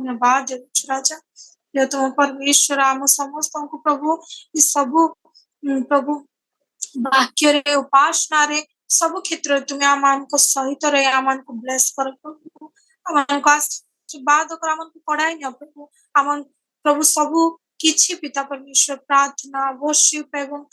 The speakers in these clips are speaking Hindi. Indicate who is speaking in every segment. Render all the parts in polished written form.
Speaker 1: धन्यवाद राजा। ये तुम परमेश्वर आम समस्त को प्रभु इस सबु प्रभु वाक्य रे उपासना रे सब क्षेत्र तुम्हें आम को सहित रे आम को ब्लेस कर प्रभु आम को आशीर्वाद कर आम को पढ़ाई न प्रभु आम प्रभु सबु किछि पिता परमेश्वर प्रार्थना वर्शिप एवं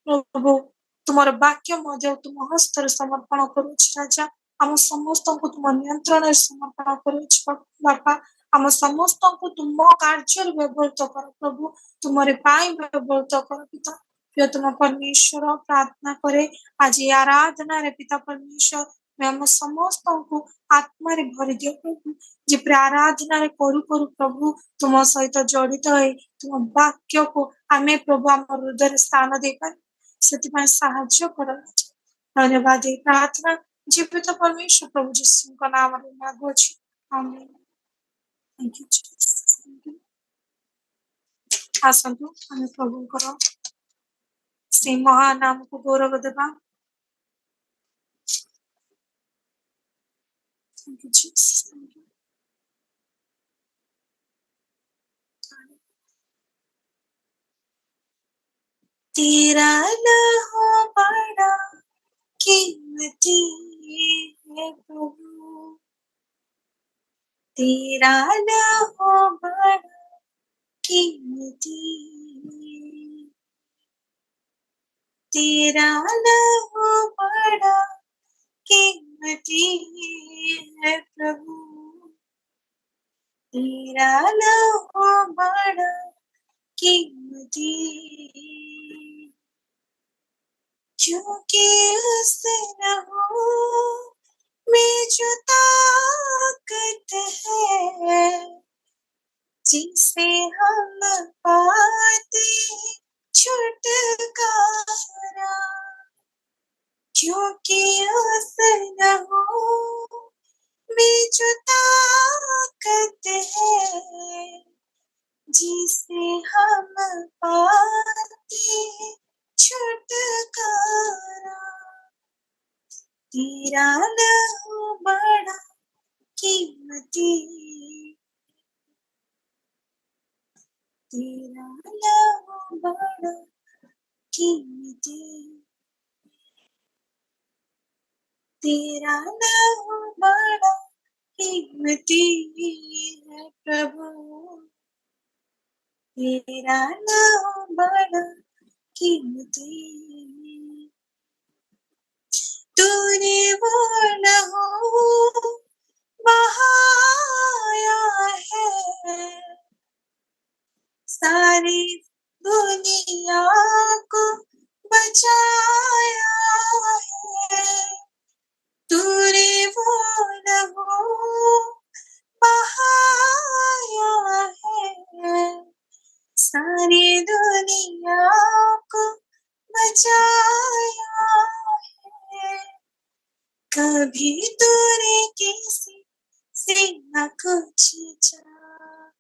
Speaker 1: प्रभु तुमर वाक्य मध्य तुम हस्तर समर्पण करुछि राजा आम समस्त को तुम नियंत्रण समर्पण करुछि बापा आम समस्त को तुम कार्य व्यवहृत कर प्रभु तुमरे पाई व्यवहृत कर पिता तुम परमेश्वर प्रार्थना करे आज ये आराधना रे पिता परमेश्वर मैं हम समस्त को आत्मा रे भरि दियो प्रभु जे आराधना रे करू करू प्रभु तुम सहित जड़ित है तुम वाक्य को आमे प्रभु आम हृदय स्थान दे पार से साहाय्य कर धन्यवाद प्रार्थना जीवित परमेश्वर प्रभु यीशु का नाम रे मांगो छी आमीन थैंक यू जीसस आसंतु आमे प्रभु करो से महानाम को गौरव देवा thank you Jesus thank you तेरा लहू बड़ा कीमती है प्रभु तेरा लहू बड़ा कीमती तेरा लहू बड़ा कीमती है प्रभु तेरा लहू बड़ा कीमती क्योंकि उस लहू में जो ताकत है जिसे हम पाते छुटकारा क्योंकि उस लहू में जो ताकत है जिसे हम पाते छुटकारा तेरा लहू बड़ा कीमती तेरा लहू बड़ा कीमती तेरा लहू बड़ा कीमती है प्रभु तेरा लहू बड़ा कीमती तूने वो लहू बहाया है सारी दुनिया को बचाया है तूने वो लहू बहाया है सारी दुनिया को बचाया है कभी तूने किसी से न कुछ चाहा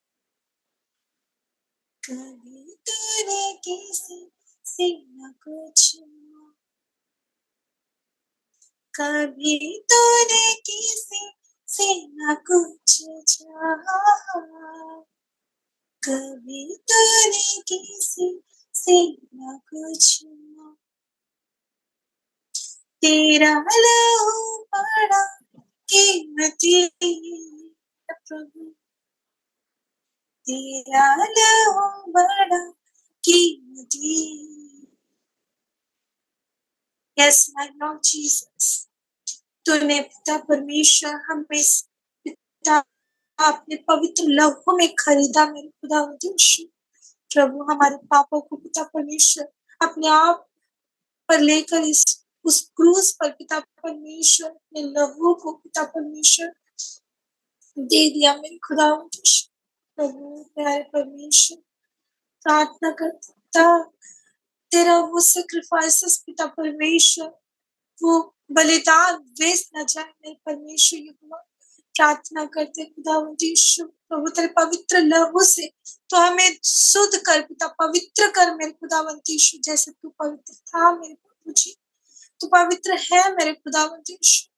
Speaker 1: कभी तूने किसी से न कुछ कभी तूने किसी से न कुछ चाहा कभी तूने किसी से न कुछ तेरा लहू बड़ा कीमती है प्रभु तेरा लहू बड़ा कीमती यस माय लॉर्ड जीसस तूने पिता परमेश्वर हमें पिता अपने पवित्र लहू में खरीदा मेरे खुदा उद्देश्य प्रभु हमारे पापों को पिता परमेश्वर अपने आप पर लेकर इस उस क्रूस पर पिता परमेश्वर ने लहू को पिता परमेश्वर दे दिया मेरे खुदा उद्देश्य प्रभु प्यारे परमेश्वर प्रार्थना करता तेरा वो सैक्रिफाइसेस पिता परमेश्वर वो बलिदान वेस्ट न जाए मेरे परमेश्वर युवा प्रार्थना करते खुदा उद्देश्य प्रभु तेरे पवित्र लहू से तो हमें शुद्ध कर पिता पवित्र कर मेरे खुदा उद्देश्य जैसे तू पवित्र था मेरे प्रभु जी तू पवित्र है मेरे खुदा उद्देश्य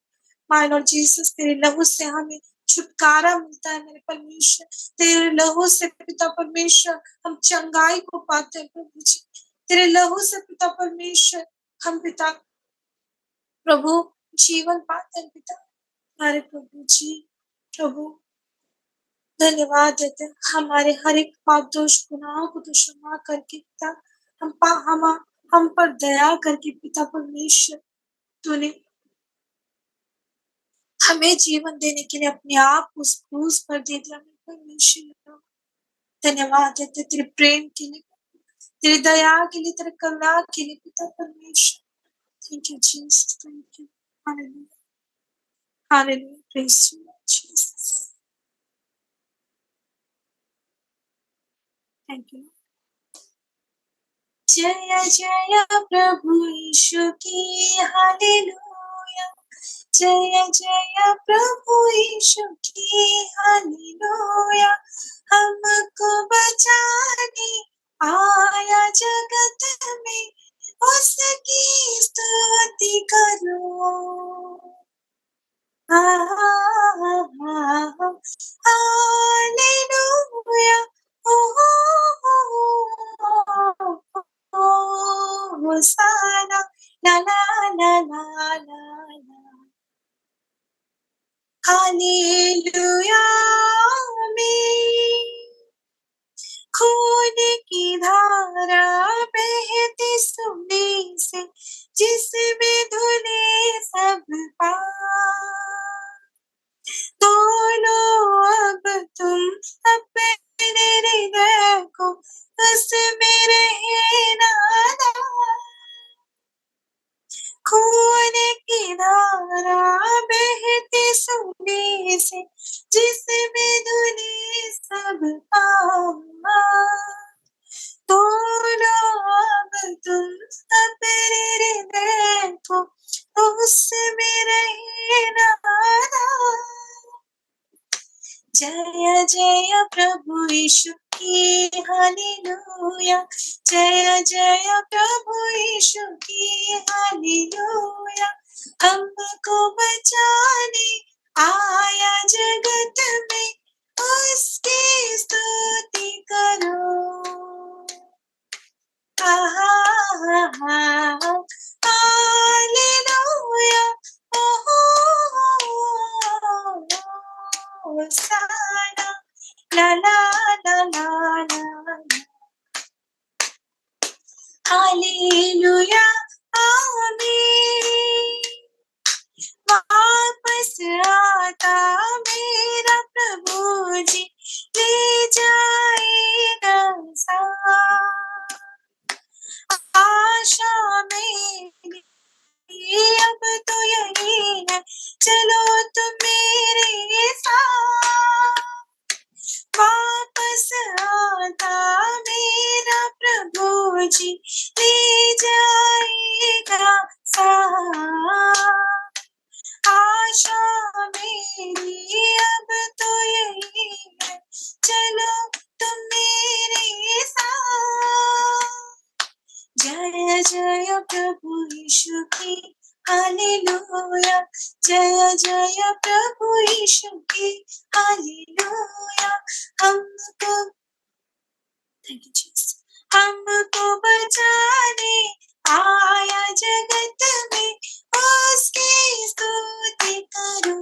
Speaker 1: माय लॉर्ड जीसस तेरे लहू से हमें छुटकारा मिलता है मेरे परमेश्वर। तेरे लहू से पिता परमेश्वर हम चंगाई को पाते हैं प्रभु जी। तेरे लहू से पिता परमेश्वर हम पिता प्रभु जीवन पाते हैं पिता। हमारे प्रभु जी, प्रभु धन्यवाद देते हैं। हमारे हर एक पाप दोष गुनाहों को तो क्षमा करके पिता हम पर दया करके पिता परमेश्वर तूने हमें जीवन देने के लिए अपने आप उस क्रूस पर दे दिया मेरे परमेश्वर। धन्यवाद देते तेरे प्रेम के लिए, तेरी दया के लिए, तेरे करुणा के लिए पिता परमेश्वर। Thank you Jesus, thank you, hallelujah, hallelujah, praise you Jesus, thank you. जय जय प्रभु यीशु की, हालेलुया। जय जय प्रभु यीशु की, हालेलुया। हमको बचाने आया जगत में, उसकी स्तुति करो। हालेलुया, ओ होसाना, ला ला ला ला ला ला। हालेलुया में खून की धारा बहती सुनने से, जिसमें धुले सब पाप। तोलो अब तुम अपने हृदय को, उसमें रहना दान। खून की धारा बहती सुनने से, जिसमें धुले सब पाप। तोलो अब तुम अपने हृदय को, उसमें रहना दान। जय जय प्रभु यीशु की, हालेलुया। जय जय प्रभु यीशु की, हालेलुया। हमको बचाने आया जगत में, उसकी स्तुति करो। हालेलुया, होसाना, ला ला ला ला ला। हालेलुया, आमीन। वापस आता मेरा प्रभु जी, ले जाएगा साथ। आशा मेरी अब तो यही है, चलो तुम मेरे साथ। वापस आता मेरा प्रभु जी, ले जाएगा साथ। आशा मेरी अब तो यही है, चलो तुम मेरे साथ। जय जय प्रभु यीशु की, हालेलुया। जय जय प्रभु यीशु की, हालेलुया। हमको, थैंक यू जीसस, हमको बचाने आया जगत में, उसकी स्तुति करो।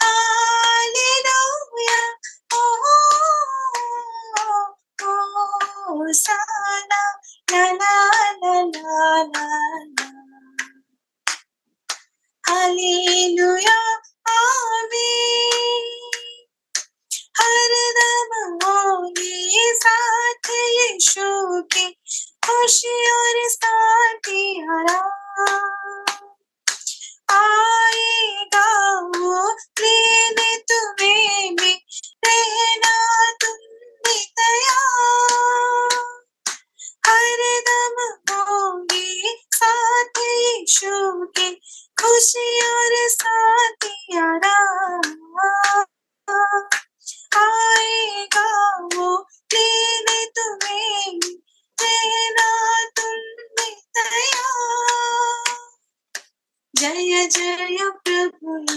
Speaker 1: हालेलुया, होसाना, ला ला ला ला ला ला। हालेलुया, आमीन। हरदम होंगे साथ यीशु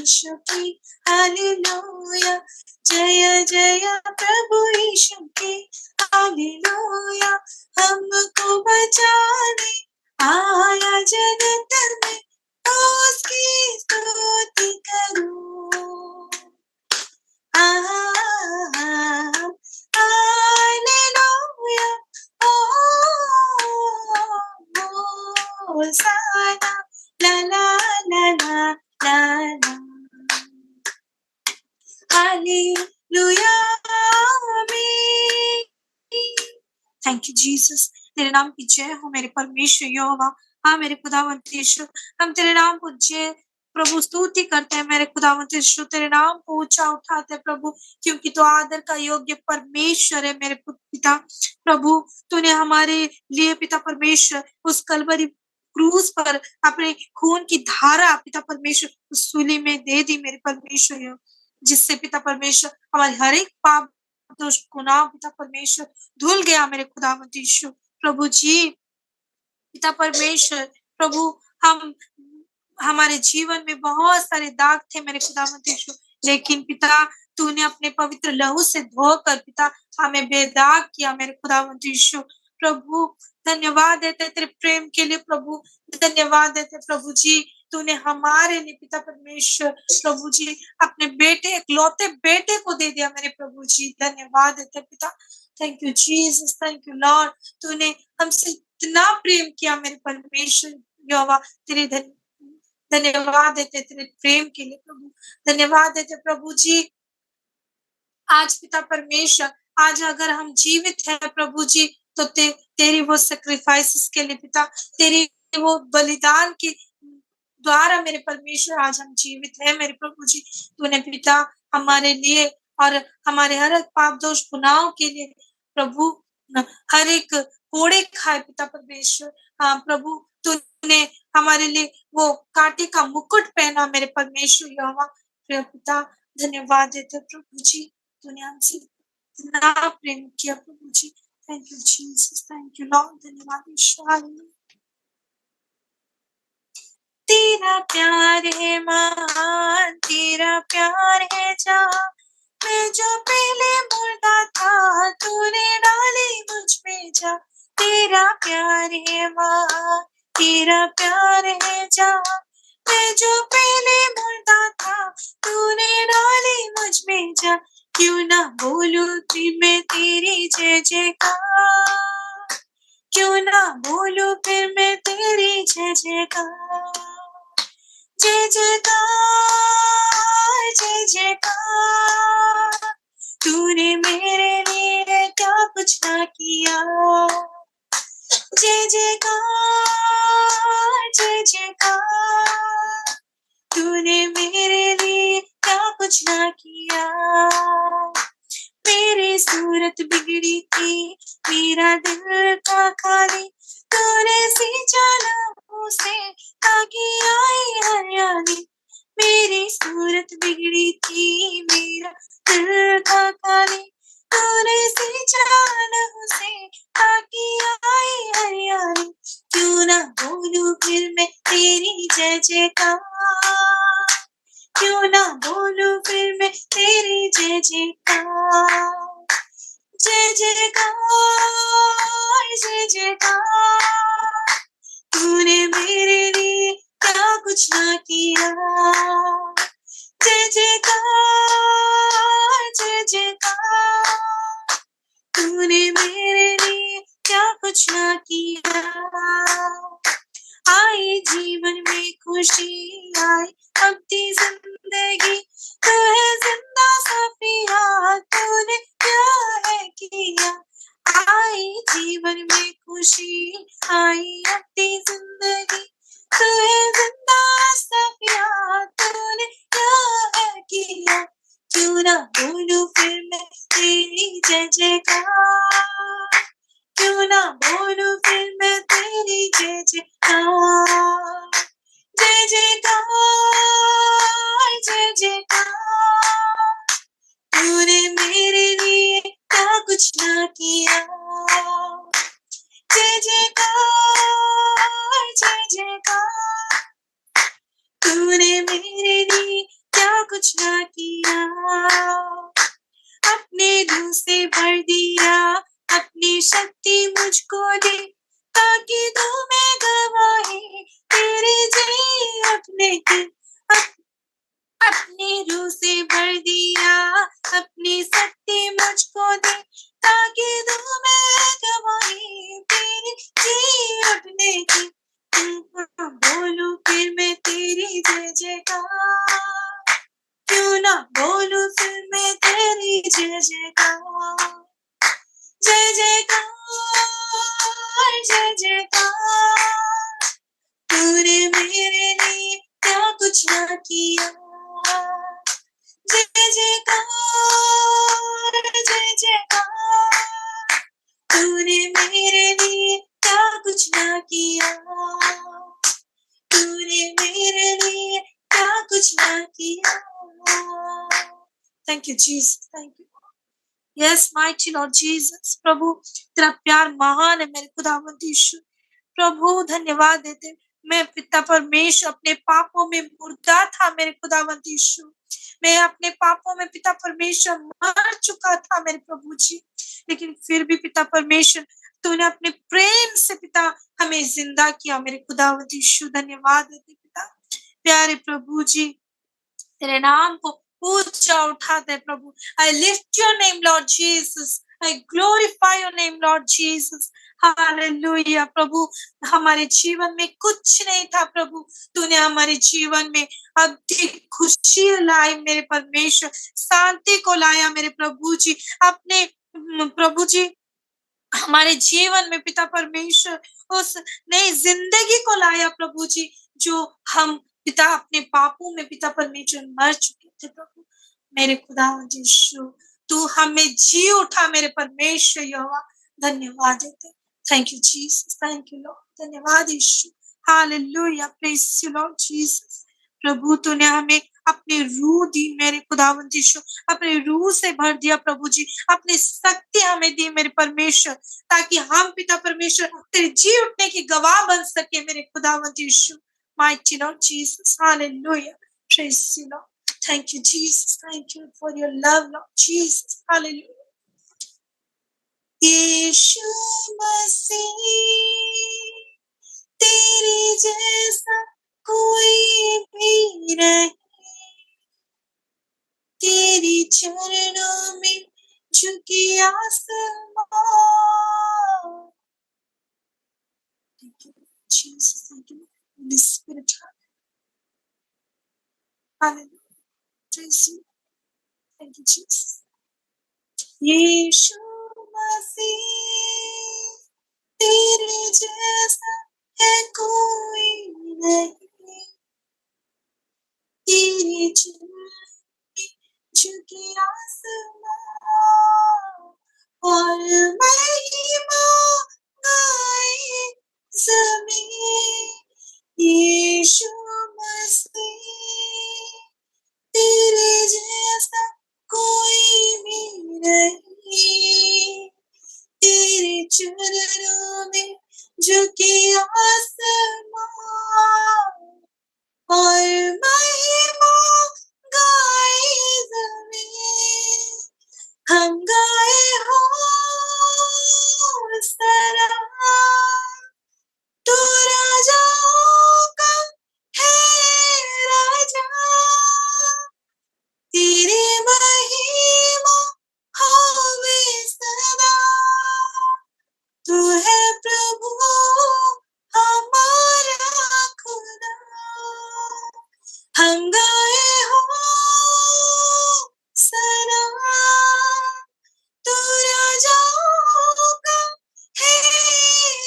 Speaker 1: यीशु की, हालेलुया। जय जय प्रभु यीशु की, हालेलुया। हमको बचाने आया जगत में, उसकी स्तुति करो। हालेलुया, होसाना, ला ला ला ला ला ला। हालेलुया, आमीन। थैंक यू जीसस, तेरे नाम की जय हो मेरे परमेश्वर यहोवा। हाँ मेरे खुदावंत यीशु, हम तेरे नाम को जय प्रभु स्तुति करते हैं मेरे खुदावंत यीशु, तेरे नाम को ऊंचा उठाते हैं प्रभु, क्योंकि तो आदर का योग्य परमेश्वर है मेरे पिता। प्रभु तूने हमारे लिए पिता परमेश्वर उस कलवरी क्रूस पर अपने खून की धारा पिता परमेश्वर उस सूली में दे दी मेरे परमेश्वर, जिससे पिता परमेश्वर हमारे हर एक पाप दोष गुनाह पिता परमेश्वर धुल गया मेरे खुदावंत यीशु। प्रभु जी पिता परमेश्वर, प्रभु हम हमारे जीवन में बहुत सारे दाग थे मेरे खुदावंत यीशु, लेकिन पिता तूने अपने पवित्र लहू से धोकर पिता हमें बेदाग किया मेरे खुदावंत यीशु। प्रभु धन्यवाद देते तेरे प्रेम के लिए प्रभु, धन्यवाद देते प्रभु जी, तूने हमारे लिए पिता परमेश्वर प्रभु जी अपने बेटे इकलौते बेटे को दे दिया मेरे प्रभु जी, धन्यवाद देते पिता। Thank you Jesus, thank you Lord, तूने हमसे इतना प्रेम किया मेरे परमेश्वर यहोवा, तेरे धन्यवाद देते तेरे प्रेम के लिए प्रभु, धन्यवाद देते प्रभु जी। आज पिता परमेश्वर, आज अगर हम जीवित हैं प्रभु जी, तो तेरी वो सेक्रीफाइसेस के लिए पिता, तेरी वो बलिदान के द्वारा मेरे परमेश्वर आज हम जीवित हैं मेरे प्रभु जी। तूने पिता हमारे लिए और हमारे हर एक पाप दोष गुनाहों के लिए प्रभु हर एक कोड़े खाए पिता परमेश्वर। हाँ प्रभु, तूने हमारे लिए वो कांटे का मुकुट पहना मेरे परमेश्वर यहोवा। पिता धन्यवाद देते प्रभु जी, तूने हमसे इतना प्रेम किया प्रभु जी। Thank you Jesus, thank you Lord, धन्यवाद ईश्वर। तेरा प्यार है महान, तेरा प्यार है जहाँ, मैं जो पहले मुर्दा था तूने डाली मुझ में जा। तेरा प्यार है महान, तेरा प्यार है जहाँ, मैं जो पहले मुर्दा था तूने डाली मुझ में जा। क्यों ना बोलूं मैं तेरी जय जयकार, क्यों ना बोलूं फिर मैं तेरी जय जयकार। जय जयकार, जय जयकार, तूने मेरे लिए क्या कुछ ना किया। जय जयकार, जय जयकार, तूने मेरे लिए क्या कुछ ना किया। मेरी सूरत बिगड़ी थी, मेरा दिल था खाली, तूने सींचा लहू से ताकि आई हरियाली। मेरी सूरत बिगड़ी थी, मेरा दिल था खाली, तूने सींचा लहू से ताकि आई हरियाली। क्यों ना बोलूं फिर मैं तेरी जय जयकार, क्यों ना बोलूं फिर मैं तेरी जय जयकार। जय जयकार, जय जयकार, तूने मेरे लिए क्या कुछ ना किया। जय जयकार, जय जयकार, तूने मेरे लिए क्या कुछ ना किया। आई जीवन में खुशी आई अपनी जिंदगी, तू है जिंदा सफिया, तूने क्या है किया। आई जीवन में खुशी आई अपनी जिंदगी, तू है जिंदा सफिया, तूने क्या है किया। क्यों ना बोलूं फिर मैं तेरी जय जयकार, क्यों ना बोलूं फिर मैं तेरी जय जयकार। जय जयकार, जय जयकार, तूने मेरे लिए क्या कुछ ना किया। जय जयकार, जय जयकार, तूने मेरे लिए क्या कुछ ना किया, अपने रूह से भर दिया, अपनी शक्ति मुझको दे, ताकि तू मैं गवाही तेरे जी अपने की, अपनी रूह से भर दिया, अपनी शक्ति मुझको दे, ताकि तू मैं गवाही तेरे जी अपने की, बोलूं फिर मैं तेरी जय जयकार, क्यों ना बोलूं फिर मैं तेरी जय जयकार, जय जयकार, जय जयकार, तूने मेरे लिए क्या कुछ ना किया, जय जयकार, जय जयकार, तूने मेरे लिए क्या कुछ ना किया, तूने मेरे लिए क्या कुछ ना किया। Thank you, Jesus. Thank you. Yes, mighty Lord Jesus. प्रभु तेरा प्यार महान है मेरे खुदावंद यीशु। प्रभु धन्यवाद देते, मैं पिता परमेश्वर अपने पापों में मुर्दा था मेरे खुदावंद यीशु, मैं अपने पापों में पिता परमेश्वर मर चुका था मेरे प्रभु जी, लेकिन फिर भी पिता परमेश्वर तूने अपने प्रेम से पिता हमें जिंदा किया मेरे खुदावंद यीशु। धन्यवाद देते पिता, प्यारे प्रभु जी तेरे नाम को ऊंचा उठाते प्रभु। I lift your name Lord Jesus, I glorify your name Lord Jesus. Hallelujah प्रभु, हमारे जीवन में कुछ नहीं था प्रभु, तूने हमारे जीवन में अधिक खुशी लाई मेरे परमेश्वर, शांति को लाया मेरे प्रभु जी, अपने प्रभु जी हमारे जीवन में पिता परमेश्वर उस नई जिंदगी को लाया प्रभु जी, जो हम पिता अपने पापों में पिता परमेश्वर मर चुके थे प्रभु। मेरे खुदा यीशु तू हमें जी उठा मेरे परमेश्वर यहोवा, धन्यवाद देते। Thank you Jesus, thank you Lord, धन्यवाद यीशु। Hallelujah, praise you Lord Jesus. प्रभु तूने हमें अपनी रूह दी मेरे खुदावंद यीशु, अपनी रूह से भर दिया प्रभु जी, अपनी शक्ति हमें दी मेरे परमेश्वर, ताकि हम पिता परमेश्वर तेरे जी उठने की गवाह बन सके मेरे खुदावंद यीशु। Mighty Lord Jesus, hallelujah, praise you Lord, thank you Jesus, thank you for your love Lord Jesus, hallelujah। यीशु मसीह तेरे जैसा कोई भी नहीं, तेरी चरणों में झुकी आसमां। Thank you, Jesus. Thank you, Holy Spirit. Hallelujah. Praise you. Thank you, Jesus. यीशु मसीह तेरे जैसा है कोई नहीं, तेरी झुकी आसमां और महिमा गाए ज़मीं। यीशु मसीह तेरे जैसा कोई भी नहीं, तेरे चरणों में झुकी आसमां और महिमा गाए ज़मीं। हम गाए होसना, तू राजाओं का है राजा, तेरी महिमा होवे सदा, तू है प्रभु हमारा खुदा। हम गाए होसना, तू राजाओं का है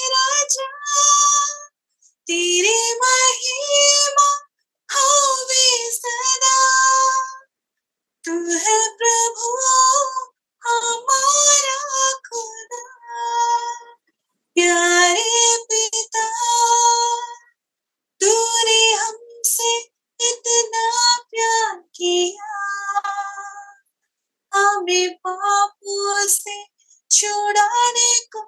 Speaker 1: राजा, तेरी महिमा होवे सदा, तू है प्रभु हमारा खुदा। प्यारे पिता तूने हमसे इतना प्यार किया, हमें पापों से छुड़ाने को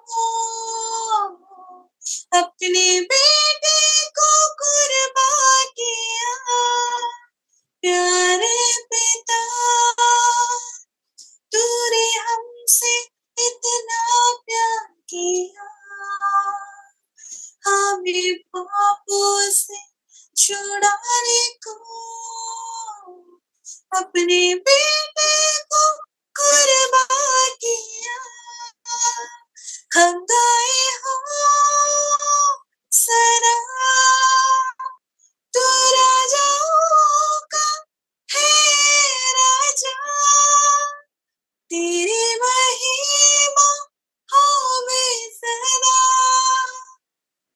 Speaker 1: अपने बेटे को कुर्बान किया। प्यारे अपने बेटे को कुर्बान किया, हम गाए हो सना, तू राजाओं का है राजा, तेरी महिमा हो में सदा,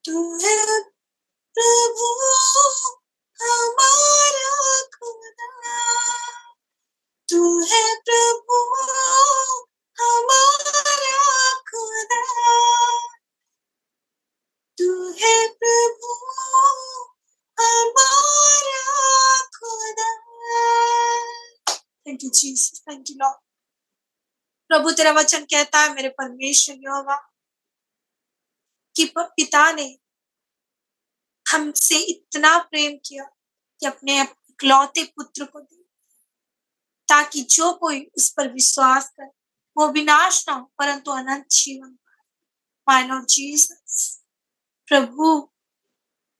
Speaker 1: तू है प्रभु हमारा खुदा, तू है प्रभु हमारा खुदा, तू है प्रभु हमारा खुदा। Thank you Jesus, thank you Lord. प्रभु तेरा वचन कहता है मेरे परमेश्वर यहोवा कि पिता ने हमसे इतना प्रेम किया कि अपने इकलौते पुत्र को दिया, ताकि जो कोई उस पर विश्वास करे वो विनाश ना हो परंतु अनंत जीवन पाए। माय लॉर्ड जीसस, प्रभु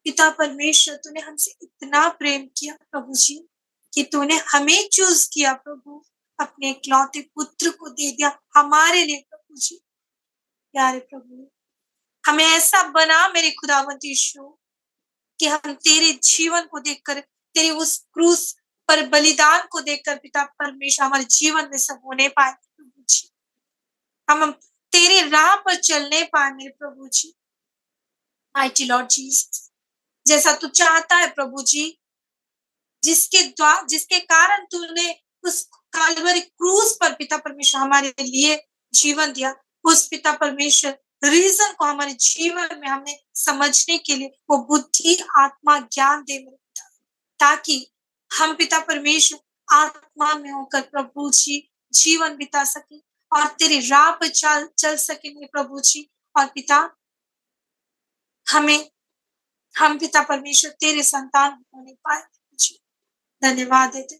Speaker 1: पिता परमेश्वर, तूने हमसे इतना प्रेम किया प्रभु जी कि तूने हमें चूज किया प्रभु, अपने इकलौते पुत्र को दे दिया हमारे लिए प्रभु जी। प्यारे प्रभु, हमें ऐसा बना मेरे खुदावंद यीशु कि हम तेरे जीवन को देखकर, तेरे उस क्रूस पर बलिदान को देखकर पिता परमेश्वर हमारे जीवन में सब होने पाए प्रभु जी। हम तेरे राह पर चलने पाए मेरे प्रभु जी। माइटी लॉर्ड जीसस, जैसा तू चाहता है प्रभु जी, जिसके कारण तूने उस काल्वरी क्रूस पर पिता परमेश्वर हमारे लिए जीवन दिया, उस पिता परमेश्वर रीजन को हमारे जीवन में हमें समझने के लिए वो बुद्धि आत्मा ज्ञान दे मेरे पिता, ताकि हम पिता परमेश्वर आत्मा में होकर प्रभु जी जीवन बिता सके और तेरी राह पर चल सके प्रभु जी। और पिता हम पिता परमेश्वर तेरे संतान होने पाए जी। धन्यवाद देते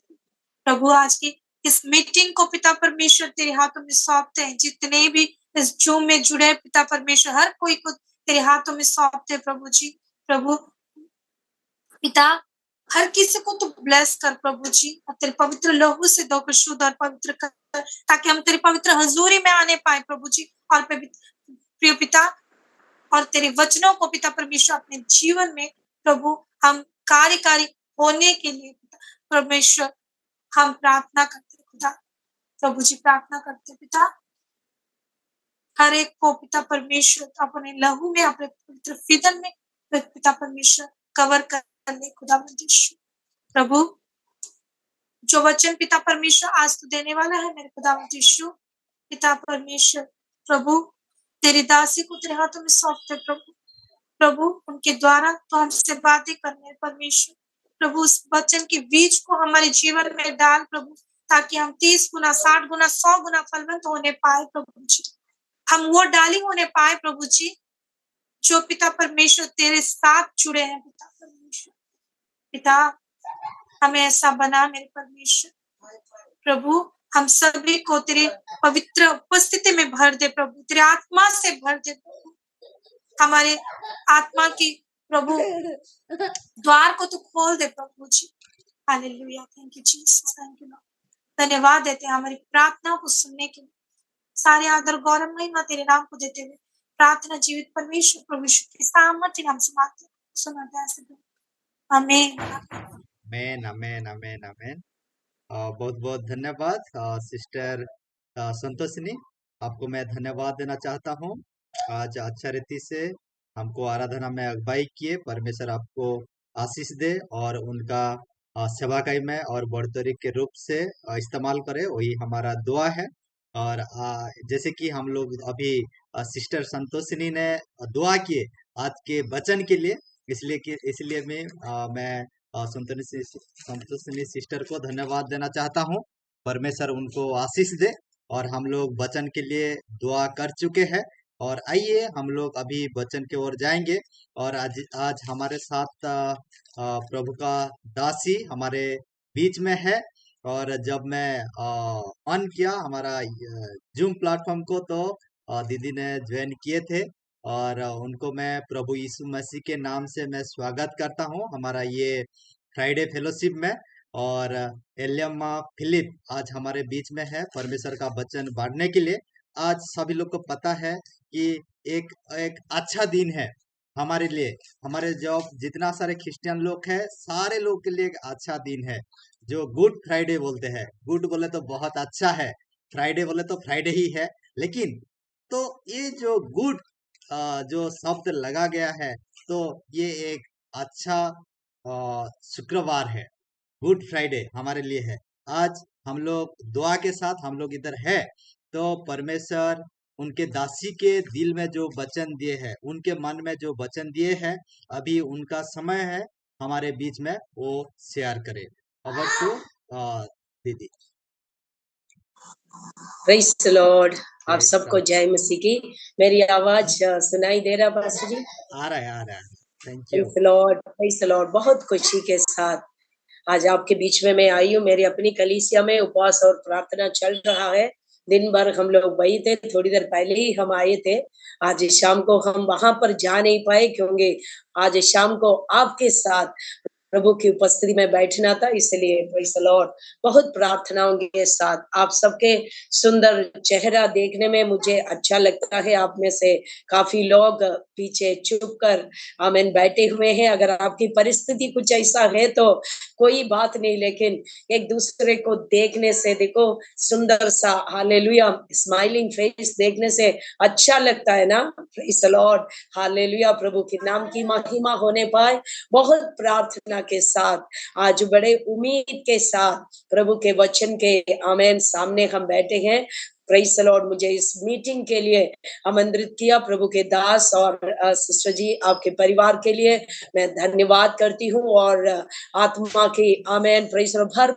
Speaker 1: प्रभु, आज की इस मीटिंग को पिता परमेश्वर तेरे हाथों में सौंपते हैं। जितने भी इस जूम में जुड़े पिता परमेश्वर हर कोई को तेरे हाथों में सौंपते हैं प्रभु जी। प्रभु पिता हर किसी को तो ब्लेस कर प्रभु जी, और तेरे पवित्र लहू से धोकर शुद्ध और पवित्र कर, ताकि हम तेरे पवित्र हजूरी में आने पाए प्रभु जी। और प्रिय पिता, और तेरे वचनों को पिता परमेश्वर अपने जीवन में प्रभु हम कार्यकारी होने के लिए परमेश्वर हम प्रार्थना करते खुदा। प्रभु जी प्रार्थना करते पिता, हर एक को पिता परमेश्वर अपने लहू में, अपने पवित्र फिदन में पिता परमेश्वर कवर कर ले खुदा। प्रभु जो वचन पिता परमेश्वर आज तू देने वाला है मेरे खुदा यीशु, पिता परमेश्वर प्रभु तेरी दासी को तेरे हाथों में सौंपते प्रभु। प्रभु उनके द्वारा तो हमसे बातें करने परमेश्वर, प्रभु उस वचन के बीज को हमारे जीवन में डाल प्रभु, ताकि हम 30 गुना 60 गुना 100 गुना फलवंत होने पाए प्रभु जी। हम वो डाली होने पाए प्रभु जी जो पिता परमेश्वर तेरे साथ जुड़े हैं पिता परमेश्वर। पिता हमें ऐसा बना मेरे परमेश्वर, प्रभु हम सभी को तेरे पवित्र उपस्थिति में भर दे प्रभु, तेरे आत्मा से भर दे प्रभु। हमारे आत्मा की प्रभु द्वार को तो खोल दे प्रभु जी। Hallelujah, thank you Jesus, thank you Lord. धन्यवाद देते हैं हमारी प्रार्थना को सुनने के लिए। सारे आदर गौरव महिमा तेरे नाम को देते हुए प्रार्थना जीवित परमेश्वर प्रभु यीशु के सामर्थ्य नाम से मांगते हैं, सुना दया से। आमीन
Speaker 2: आमेन आमेन आमेन आमेन। बहुत बहुत धन्यवाद सिस्टर संतोषिनी, आपको मैं धन्यवाद देना चाहता हूँ। आज अच्छा रीति से हमको आराधना में अगुवाई किए। परमेश्वर आपको आशीष दे और उनका सेवाकाई में और बढ़तोरी के रूप से इस्तेमाल करे, वही हमारा दुआ है। और जैसे कि हम लोग अभी सिस्टर संतोषिनी ने दुआ किए आज के वचन के लिए, इसलिए मैं संतोषिनी सिस्टर को धन्यवाद देना चाहता हूँ। परमेश्वर उनको आशीष दे। और हम लोग वचन के लिए दुआ कर चुके हैं, और आइए हम लोग अभी वचन की ओर जाएंगे। और आज हमारे साथ प्रभु का दासी हमारे बीच में है। और जब मैं ऑन किया हमारा जूम प्लेटफॉर्म को, तो दीदी ने ज्वाइन किए थे, और उनको मैं प्रभु यीशु मसीह के नाम से मैं स्वागत करता हूं हमारा ये फ्राइडे फेलोशिप में। और एलियम्मा फिलिप आज हमारे बीच में है परमेश्वर का वचन बांटने के लिए। आज सभी लोग को पता है कि एक एक अच्छा दिन है हमारे लिए। हमारे जो जितना सारे क्रिश्चियन लोग हैं सारे लोग के लिए एक अच्छा दिन है जो गुड फ्राइडे बोलते हैं। गुड बोले तो बहुत अच्छा है, फ्राइडे बोले तो फ्राइडे ही है। लेकिन तो ये जो गुड जो शब्द लगा गया है, तो ये एक अच्छा शुक्रवार है। गुड फ्राइडे हमारे लिए है। आज हम लोग दुआ के साथ हम लोग इधर है, तो परमेश्वर उनके दासी के दिल में जो वचन दिए हैं, उनके मन में जो वचन दिए हैं, अभी उनका समय है हमारे बीच में वो शेयर करे। ओवर टू दीदी।
Speaker 3: Praise the Lord. आप
Speaker 2: Praise
Speaker 3: सबको
Speaker 2: God.
Speaker 3: जय मसीह की। मेरी आवाज सुनाई दे रहा पास्टर जी?
Speaker 2: आ रहा है, आ रहा है। Thank you.
Speaker 3: Praise the Lord, praise the Lord. बहुत खुशी के साथ आज आपके बीच में मैं आई हूँ। मेरी अपनी कलीसिया में उपवास और प्रार्थना चल रहा है। दिन भर हम लोग वही थे, थोड़ी देर पहले ही हम आए थे। आज शाम को हम वहां पर जा नहीं पाए क्योंकि आज शाम को आपके साथ प्रभु की उपस्थिति में बैठना था, इसलिए प्रेज द लॉर्ड। बहुत प्रार्थनाओं के साथ आप सबके सुंदर चेहरा देखने में मुझे अच्छा लगता है। आप में से काफी लोग पीछे चुप कर आमीन बैठे हुए हैं। अगर आपकी परिस्थिति कुछ ऐसा है तो कोई बात नहीं, लेकिन एक दूसरे को देखने से देखो सुंदर सा हालेलुया स्माइलिंग फेस देखने से अच्छा लगता है ना। Praise the Lord, hallelujah. प्रभु के नाम की महिमा होने पाए। बहुत प्रार्थना के साथ आज बड़े उम्मीद के साथ प्रभु के वचन के आमेन सामने हम बैठे हैं। Praise the Lord. मुझे इस मीटिंग के लिए आमंत्रित किया प्रभु के दास और सिस्टर जी, आपके परिवार के लिए मैं धन्यवाद करती हूँ। और आत्मा की आमेन प्रेज भर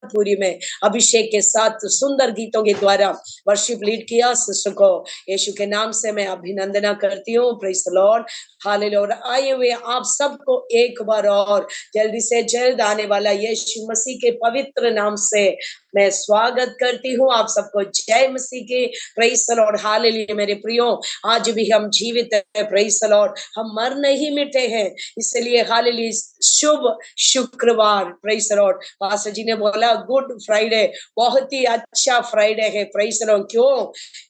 Speaker 3: पूरी में अभिषेक के साथ सुंदर गीतों के द्वारा वर्शिप लीड किया। सिस्टर को यीशु के नाम से मैं अभिनंदना करती हूँ। Praise the Lord, hallelujah. आए हुए आप सबको एक बार और जल्दी से जल्द आने वाला यीशु मसीह के पवित्र नाम से मैं स्वागत करती हूँ। आप सबको जय मसीह की। Praise the Lord, hallelujah. मेरे प्रियो, आज भी हम जीवित है। प्रेज द लॉर्ड, हम मर नहीं मिटे हैं, इसलिए हालेलुया शुभ शुक्रवार। Praise the Lord. पास्टर जी ने बोला गुड फ्राइडे, बहुत ही अच्छा फ्राइडे है। Praise the Lord. क्यों?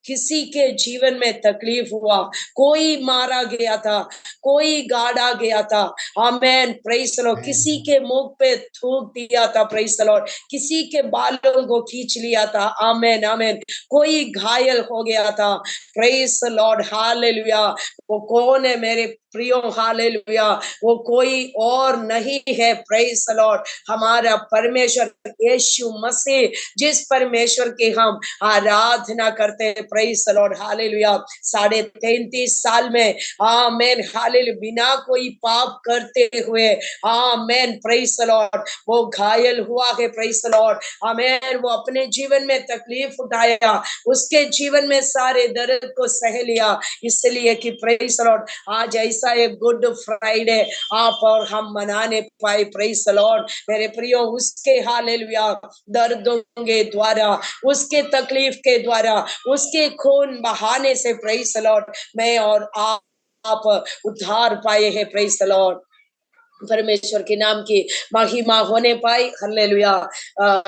Speaker 3: किसी के जीवन में तकलीफ हुआ, कोई मारा गया था, कोई गाड़ा गया था, आमेन प्रेज द लॉर्ड। किसी के मुंह पे थूक दिया था, प्रेज द लॉर्ड। किसी के बालों को खींच लिया था, आमेन आमेन। कोई घायल हो गया था, प्रेज द लॉर्ड, हालेलुया। वो कौन है मेरे प्रियो? हालेलुया, वो कोई और नहीं है। प्रेज द लॉर्ड, हमारा परमेश्वर यीशु मसीह, जिस परमेश्वर की हम आराधना करते हैं। Praise the Lord, hallelujah. 33.5 साल में आमेन हालेलुया बिना कोई पाप करते हुए आमेन प्रेज द लॉर्ड वो घायल हुआ है। प्रेज द लॉर्ड, आमेन। वो अपने जीवन में तकलीफ उठाया, उसके जीवन में सारे दर्द को सह लिया, इसलिए कि प्रेज द लॉर्ड आज ऐसा एक गुड फ्राइडे आप और हम मनाने पाए। प्रेज द लॉर्ड मेरे प्रियो, उसके हालेलुया दर्दों के द्वारा, उसके तकलीफ के द्वारा, उसके खून बहाने से प्रेज द लॉर्ड मैं और आप उद्धार पाए हैं। प्रेज द लॉर्ड, परमेश्वर के नाम की महिमा होने पाई। हालेलुया।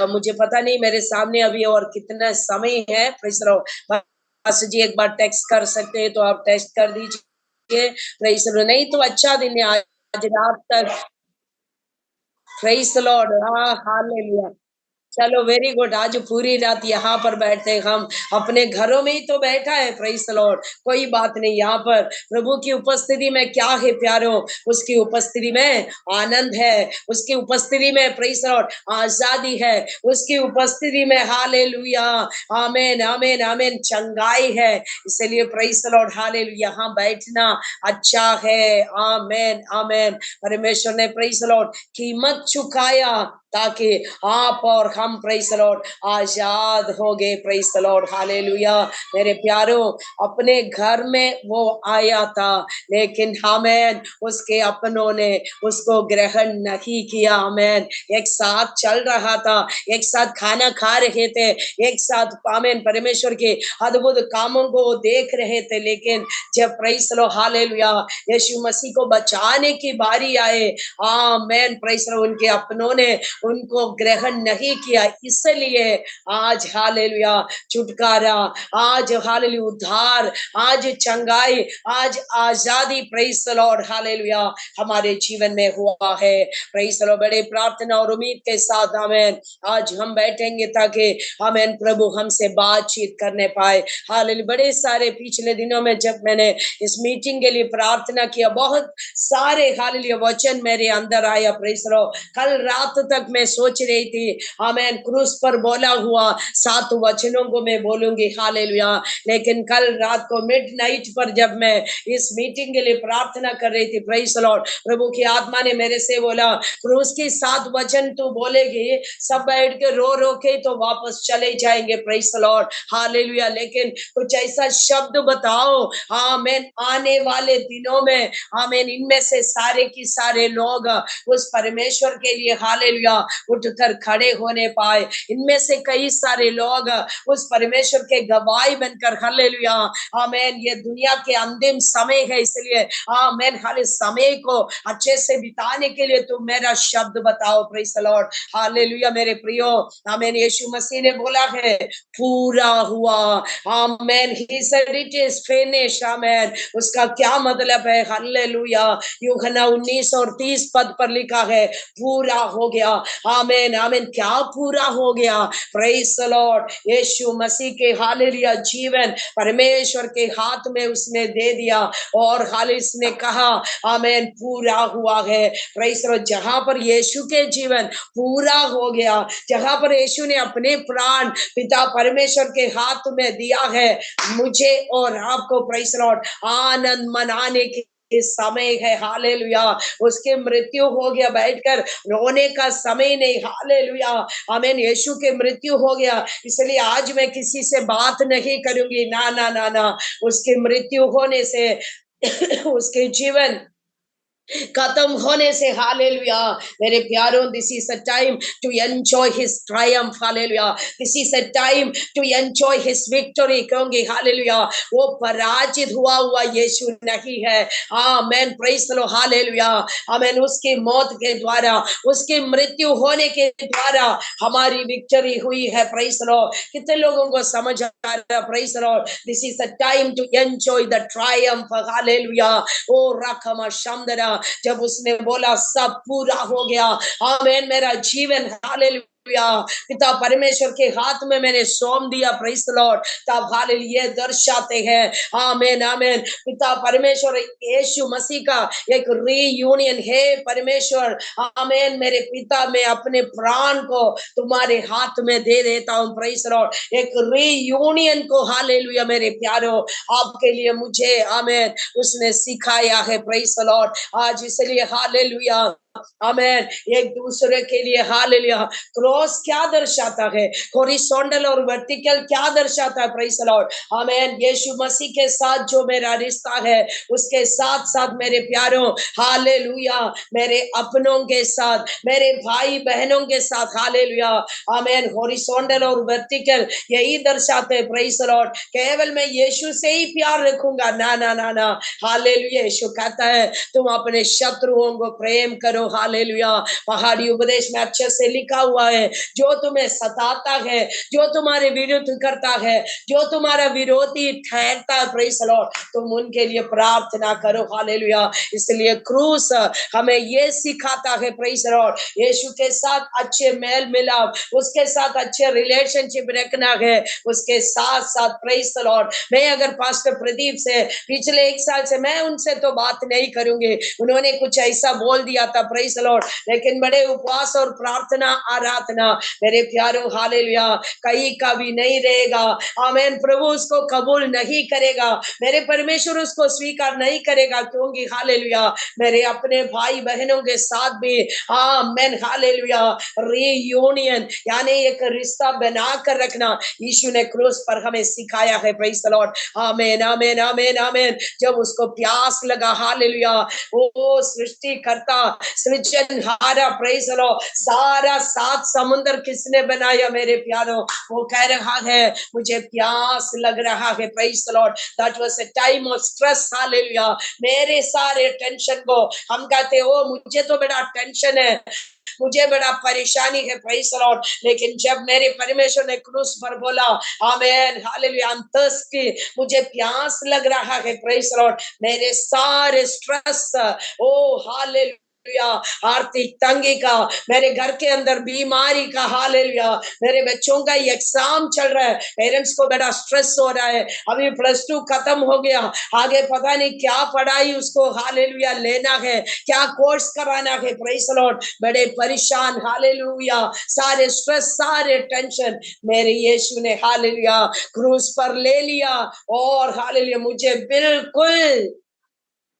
Speaker 3: मुझे पता नहीं मेरे सामने अभी और कितना समय है। प्रेज द लॉर्ड, जी एक बार टेक्स्ट कर सकते हैं तो आप टेक्स्ट कर दीजिए। प्रेज द लॉर्ड, नहीं तो अच्छा दिन है आज रात तक। प्रेज द लॉर्ड, हाँ हालेलुया। चलो वेरी गुड। आज पूरी रात यहाँ पर बैठते हैं हम, अपने घरों में ही तो बैठा है। प्रेज द लॉर्ड, कोई बात नहीं। यहाँ पर प्रभु की उपस्थिति में क्या है प्यारो? उसकी उपस्थिति में आनंद है, उसकी उपस्थिति में प्रेज द लॉर्ड आजादी है, उसकी उपस्थिति में हालेलुया आमेन आमेन आमेन चंगाई है। इसलिए प्रेज द लॉर्ड हालेलुया यहाँ बैठना अच्छा है। आमेन आमेन। परमेश्वर ने प्रेज द लॉर्ड कीमत चुकाया ताकि आप और हम प्रेज द लॉर्ड आजाद हो गए। Praise the Lord, hallelujah. मेरे प्यारों, अपने घर में वो आया था, लेकिन आमेन उसके अपनों ने उसको ग्रहण नहीं किया। आमेन। एक साथ चल रहा था, एक साथ खाना खा रहे थे, एक साथ आमेन परमेश्वर के अद्भुत कामों को देख रहे थे, लेकिन जब प्रेज द लॉर्ड हालेलुया यीशु मसीह को बचाने की बारी आए, आमेन प्रेज द लॉर्ड, उनके अपनों ने उनको ग्रहण नहीं किया, इसलिए आज हालेलुया छुटकारा, आज हालेलुया उद्धार, आज चंगाई, आज आजादी प्रेज द लॉर्ड हालेलुया हमारे जीवन में हुआ है। Praise the Lord. बड़े प्रार्थना और उम्मीद के साथ आमेन आज हम बैठेंगे ताकि आमेन प्रभु हमसे बातचीत करने पाए। हालेलुया। बड़े सारे पिछले दिनों में जब मैंने इस मीटिंग के लिए प्रार्थना किया, बहुत सारे हालेलुया वचन मेरे अंदर आया। Praise the Lord. कल रात तक मैं सोच रही थी आमेन क्रूस पर बोला हुआ 7 वचनों को मैं बोलूंगी हालेलुया, लेकिन कल रात को मिडनाइट पर जब मैं इस मीटिंग के लिए प्रार्थना कर रही थी, प्रेज द लॉर्ड, प्रभु की आत्मा ने मेरे से बोला क्रूस की 7 वचन तू बोलेगी, सब बैठ के रो के तो वापस चले जाएंगे। Praise the Lord hallelujah. लेकिन कुछ ऐसा शब्द बताओ आमेन आने वाले दिनों में आमेन इनमें से सारे की सारे लोग उस परमेश्वर के लिए हालेलुया उठकर खड़े होने पाए। इनमें से कई सारे लोग उस परमेश्वर के गवाही बनकर हालेलुया आमेन ये दुनिया के अंतिम समय है, इसलिए आमेन हर समय को अच्छे से बिताने के लिए तुम मेरा शब्द बताओ। Praise the Lord hallelujah. मेरे प्रियो आमेन यीशु मसीह ने बोला है पूरा हुआ amen, he said it is finished amen. उसका क्या मतलब है हालेलुया। यूहन्ना 19 और 30 पद पर लिखा है पूरा हो गया। आमेन आमेन। क्या पूरा हो गया? Praise the Lord. यीशु मसीह के हालेलुया जीवन परमेश्वर के हाथ में उसने दे दिया और हाल इसने कहा आमेन पूरा हुआ है। Praise the Lord. जहां पर यीशु के जीवन पूरा हो गया, जहां पर यीशु ने अपने प्राण पिता परमेश्वर के हाथ में दिया है, मुझे और आपको प्रेज द लॉर्ड आनंद मनाने की समय है हालेलुया। उसकी मृत्यु हो गया, बैठकर रोने का समय नहीं हालेलुया आमीन। यीशु की मृत्यु हो गया, इसलिए आज मैं किसी से बात नहीं करूंगी, ना ना ना ना। उसकी मृत्यु होने से उसके जीवन खत्म होने से हालेलुया मेरे प्यारों, this is a time to enjoy his triumph hallelujah. This is a time to enjoy his victory, क्योंकि हालेलुया वो पराजित हुआ यीशु नहीं है। Amen praise the Lord hallelujah. Amen. उसकी मौत के द्वारा, उसकी मृत्यु होने के द्वारा हमारी विक्ट्री हुई है। Praise the Lord. कितने लोगों को समझ आ रहा? Praise the Lord. This is the time to enjoy the triumph hallelujah. ओ रखमा शमदरा, जब उसने बोला सब पूरा हो गया आमेन, मेरा जीवन हालेलुया पिता परमेश्वर के हाथ में मैंने सौंप दिया। Praise the Lord. तब हालेलुया दर्शाते हैं आमेन आमेन पिता परमेश्वर यीशु मसीह का एक रीयूनियन है। परमेश्वर आमेन मेरे पिता, मैं अपने प्राण को तुम्हारे हाथ में दे देता हूँ। Praise the Lord. एक रीयूनियन को हालेलुया मेरे प्यारो आपके लिए मुझे आमेन उसने सिखाया है। Praise the Lord. आज इसलिए हालेलुया आमेन एक दूसरे के लिए हालेलुया। क्रॉस क्या दर्शाता है? हॉरिजॉन्टल और वर्टिकल क्या दर्शाता है? प्रेज द लॉर्ड आमेन। यीशु मसीह के साथ जो मेरा रिश्ता है, उसके साथ साथ मेरे प्यारों हालेलुया मेरे अपनों के साथ, मेरे भाई बहनों के साथ हालेलुया आमेन। हॉरिजॉन्टल और वर्टिकल यही दर्शाते हैं। Praise the Lord. केवल मैं यीशु से ही प्यार रखूंगा, ना ना ना ना हालेलुया। यीशु कहता है तुम अपने शत्रुओं को प्रेम करो हालेलुया। पहाड़ी उपदेश में अच्छे से लिखा हुआ है, जो तुम्हें सताता है, जो तुम्हारे विरुद्ध करता है, जो तुम्हारा विरोधी ठहरता है, प्रेज द लॉर्ड, तुम उनके लिए प्रार्थना करो हालेलुया। इसलिए क्रूस हमें ये सिखाता है प्रेज द लॉर्ड, यीशु के साथ अच्छे मेल मिलाप, उसके साथ अच्छे रिलेशनशिप रखना है। उसके साथ साथ प्रेज द लॉर्ड, मैं अगर पास्टर प्रदीप से पिछले 1 साल से मैं उनसे तो बात नहीं करूंगी, उन्होंने कुछ ऐसा बोल दिया था प्रेज द लॉर्ड, लेकिन बड़े उपवास और प्रार्थना आराधना मेरे प्यारों हालेलुया कहीं का भी नहीं रहेगा आमेन। प्रभु उसको कबूल नहीं करेगा, मेरे परमेश्वर उसको स्वीकार नहीं करेगा, क्योंकि हालेलुया मेरे अपने भाई बहनों के साथ भी आमेन हालेलुया रीयूनियन यानी एक रिश्ता बना कर रखना यीशु ने क्रूस पर हमें सिखाया है। प्रेज द लॉर्ड आमेन आमेन आमेन आमेन। जब उसको प्यास लगा हालेलुया, वो सृष्टि करता सृजनहारा, प्रेज लो। सारा 7 समुद्र किसने बनाया मेरे प्यारो? वो कह रहा है मुझे प्यास लग रहा है, praise the Lord. That was a time of stress, hallelujah. मेरे सारे टेंशन को हम कहते हो मुझे तो बड़ा टेंशन है, मुझे बड़ा परेशानी है, प्रेज द लॉर्ड। लेकिन जब मेरे परमेश्वर ने क्रूस पर बोला आमेन, हालेलुया, आई एम thirsty, मुझे प्यास लग रहा है, प्रेज द लॉर्ड, मेरे सारे स्ट्रेस, ओ हालेलुया, आर्थिक तंगी का, मेरे घर के अंदर बीमारी का, हालेलुया, मेरे बच्चों का एग्जाम चल रहा है, पेरेंट्स को बड़ा स्ट्रेस हो रहा है, अभी +2 खत्म हो गया, आगे पता नहीं क्या पढ़ाई उसको, हालेलुया, लेना है, क्या कोर्स कराना है, प्रेज द लॉर्ड, बड़े परेशान, हालेलुया, सारे स्ट्रेस, सारे टेंशन मेरे यीशु ने, हालेलुया, क्रूस पर ले लिया और हालेलुया मुझे बिल्कुल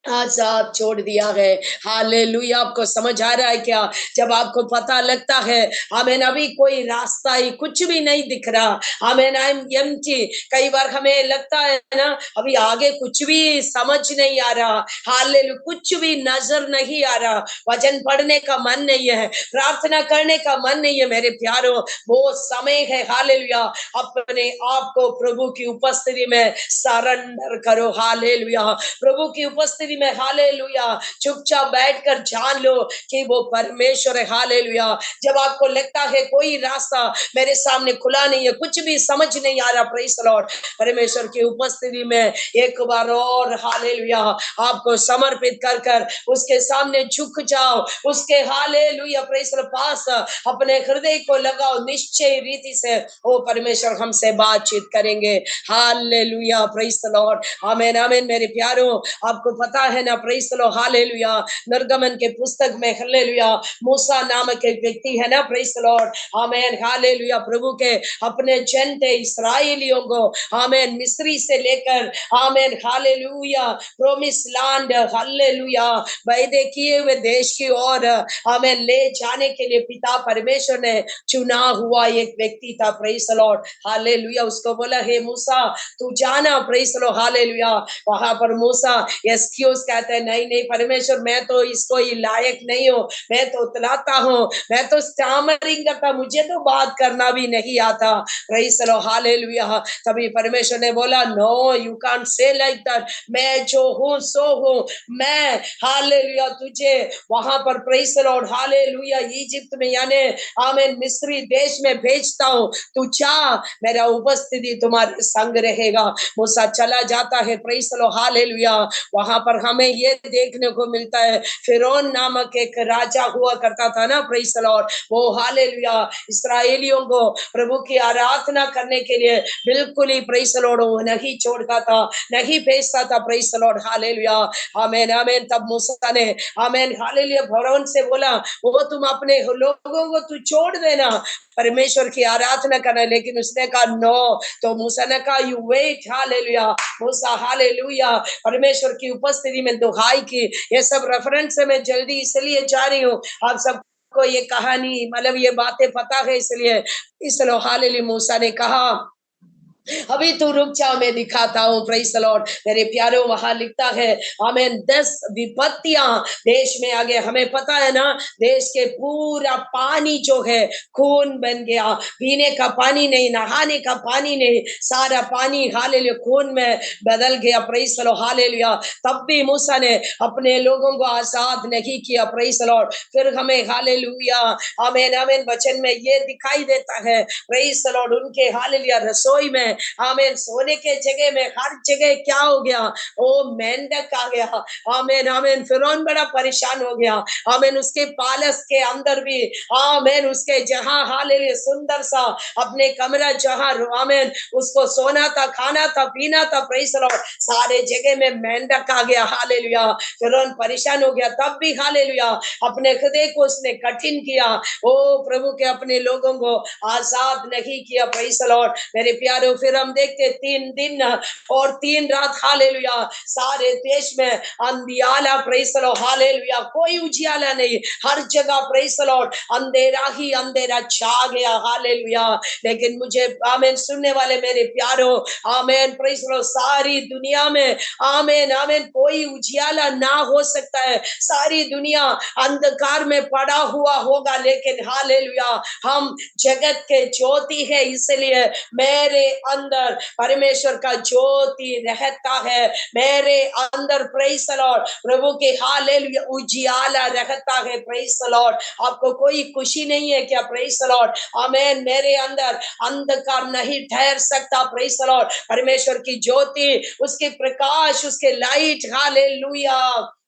Speaker 3: आजाद छोड़ दिया है। हालेलुया, आपको समझ आ रहा है क्या? जब आपको पता लगता है आमेन अभी कोई रास्ता ही कुछ भी नहीं दिख रहा, आमेन, आई एम एम्प्टी, कई बार हमें लगता है ना अभी आगे कुछ भी समझ नहीं आ रहा, हालेलुया, कुछ भी नजर नहीं आ रहा, वचन पढ़ने का मन नहीं है, प्रार्थना करने का मन नहीं है, मेरे प्यारो वो समय है, हालेलुया, अपने आप को प्रभु की उपस्थिति में सरेंडर करो, हालेलुया, प्रभु की उपस्थिति में, हालेलुया, चुपचाप बैठकर जान लो कि वो परमेश्वर है, हालेलुया। जब आपको लगता है कोई रास्ता मेरे सामने खुला नहीं है, कुछ भी समझ नहीं आ रहा, प्रेज द लॉर्ड, परमेश्वर की उपस्थिति में एक बार और, हालेलुया, आपको समर्पित कर कर उसके सामने झुक जाओ, उसके, हालेलुया, प्रेज द पास अपने हृदय को लगाओ, निश्चय रीति से ओ परमेश्वर हमसे बातचीत करेंगे, हालेलुया, प्रेज द लॉर्ड, आमीन, आमीन। मेरे प्यारों, आपको पता है ना, प्रेज द लॉर्ड, हालेलुया, निर्गमन के पुस्तक में, हालेलुया, मूसा नामक एक व्यक्ति है ना, प्रेज द लॉर्ड, आमीन, हालेलुया, प्रभु के अपने जन थे इस्राएलियों को, आमीन, मिस्री से लेकर, आमीन, हालेलुया, प्रोमिस लैंड, हालेलुया, वायदे किए हुए देश की ओर, आमीन, ले जाने के लिए पिता परमेश्वर ने चुना हुआ एक व्यक्ति था, प्रेज द लॉर्ड, हालेलुया। उसको बोला हे मूसा तू जाना, प्रेज द लॉर्ड, हालेलुया। वहां पर मूसा एक्सक्यूज कहते हैं, नहीं नहीं परमेश्वर, मैं तो इसको ही लायक नहीं हूँ, मैं तो उतलाता हूँ, मैं तो स्टैमरिंग करता, मुझे तो बात करना भी नहीं आता, प्रेज द लॉर्ड, हालेलुया। तभी परमेश्वर ने बोला no you can't say like that, मैं जो हूँ सो हूँ, मैं, हालेलुया, तुझे वहां पर, praise the Lord, hallelujah, Egypt में यानी आमीन मिस्री देश में भेजता हूँ, तू जा, मेरा उपस्थिति तुम्हारे संग रहेगा। मूसा चला जाता है, प्रेज द लॉर्ड, हालेलुया। वहां पर हमें ये देखने को मिलता है फिरौन नामक एक राजा हुआ करता था ना, प्रेज द लॉर्ड, वो, हालेलुया, इस्राएलियों को प्रभु की आराधना करने के लिए बिल्कुल ही, प्रेज द लॉर्ड, वो नहीं छोड़ता था, नहीं भेजता था, प्रेज द लॉर्ड, हालेलुया, आमीन, आमीन। तब मूसा ने, आमीन, हालेलुया, फिरौन से बोला वो तुम अपने लोगों को तू छोड़ देना, परमेश्वर की आराधना करना, लेकिन उसने कहा नो, तो मूसा ने कहा you wait, hallelujah, Musa, hallelujah, परमेश्वर की उपस्थिति में दुहाई की। ये सब रेफरेंस से मैं जल्दी इसलिए जा रही हूँ, आप सबको ये कहानी मतलब ये बातें पता है, इसलिए हालेलुया, मूसा ने कहा अभी तू रुक जाओ, मैं दिखाता हूँ, प्रेज द लॉर्ड। मेरे प्यारों, वहां लिखता है आमीन 10 विपत्तियां देश में आ गए, हमें पता है ना, देश के पूरा पानी जो है खून बन गया, पीने का पानी नहीं, नहाने का पानी नहीं, सारा पानी, हालेलुया, खून में बदल गया, प्रेज द लॉर्ड, हालेलुया। तब भी मूसा ने अपने लोगों को आजाद नहीं किया, प्रेज द लॉर्ड। फिर हमें, हालेलुया, आमीन, आमीन, वचन में ये दिखाई देता है, प्रेज द लॉर्ड, उनके, हालेलुया, रसोई में, आमीन, सोने के जगह में हर जगह क्या हो गया, ओ मेंढक आ गया, आमीन, आमीन। फिरौन बड़ा परेशान हो गया, आमीन, उसके पैलेस के अंदर भी, आमीन, उसके जहां, हालेलुया, सुंदर सा अपने कमरा जहां, आमीन, उसको सोना था, खाना था, पीना था, प्रेज द लॉर्ड, सारे जगह में मेंढक आ गया, हालेलुया। फिरौन परेशान हो गया, तब भी, हालेलुया, अपने हृदय को उसने कठिन किया, ओ प्रभु के अपने लोगों को आजाद नहीं किया, प्रेज द लॉर्ड। मेरे प्यारों, फिर हम देखते 3 दिन और 3 रात हालेलुया सारे देश में अंधियाला प्रेज द लॉर्ड हालेलुया कोई उजियाला नहीं हर जगह प्रेज द लॉर्ड अंधेरा ही अंधेरा छा गया हालेलुया लेकिन मुझे आमीन सुनने वाले मेरे प्यारो आमीन प्रेज द लॉर्ड सारी दुनिया में आमीन आमीन कोई उजियाला ना हो सकता है सारी दुनिया अंधकार में पड़ा हुआ होगा लेकिन हालेलुया हम जगत के ज्योति है इसलिए मेरे अंदर परमेश्वर का ज्योति रहता है मेरे अंदर प्रेज द लॉर्ड प्रभु के हालेलुया उजियाला रहता है प्रेज द लॉर्ड आपको कोई खुशी नहीं है क्या प्रेज द लॉर्ड आमीन मेरे अंदर अंधकार नहीं ठहर सकता प्रेज द लॉर्ड परमेश्वर की ज्योति उसके प्रकाश उसके लाइट हालेलुया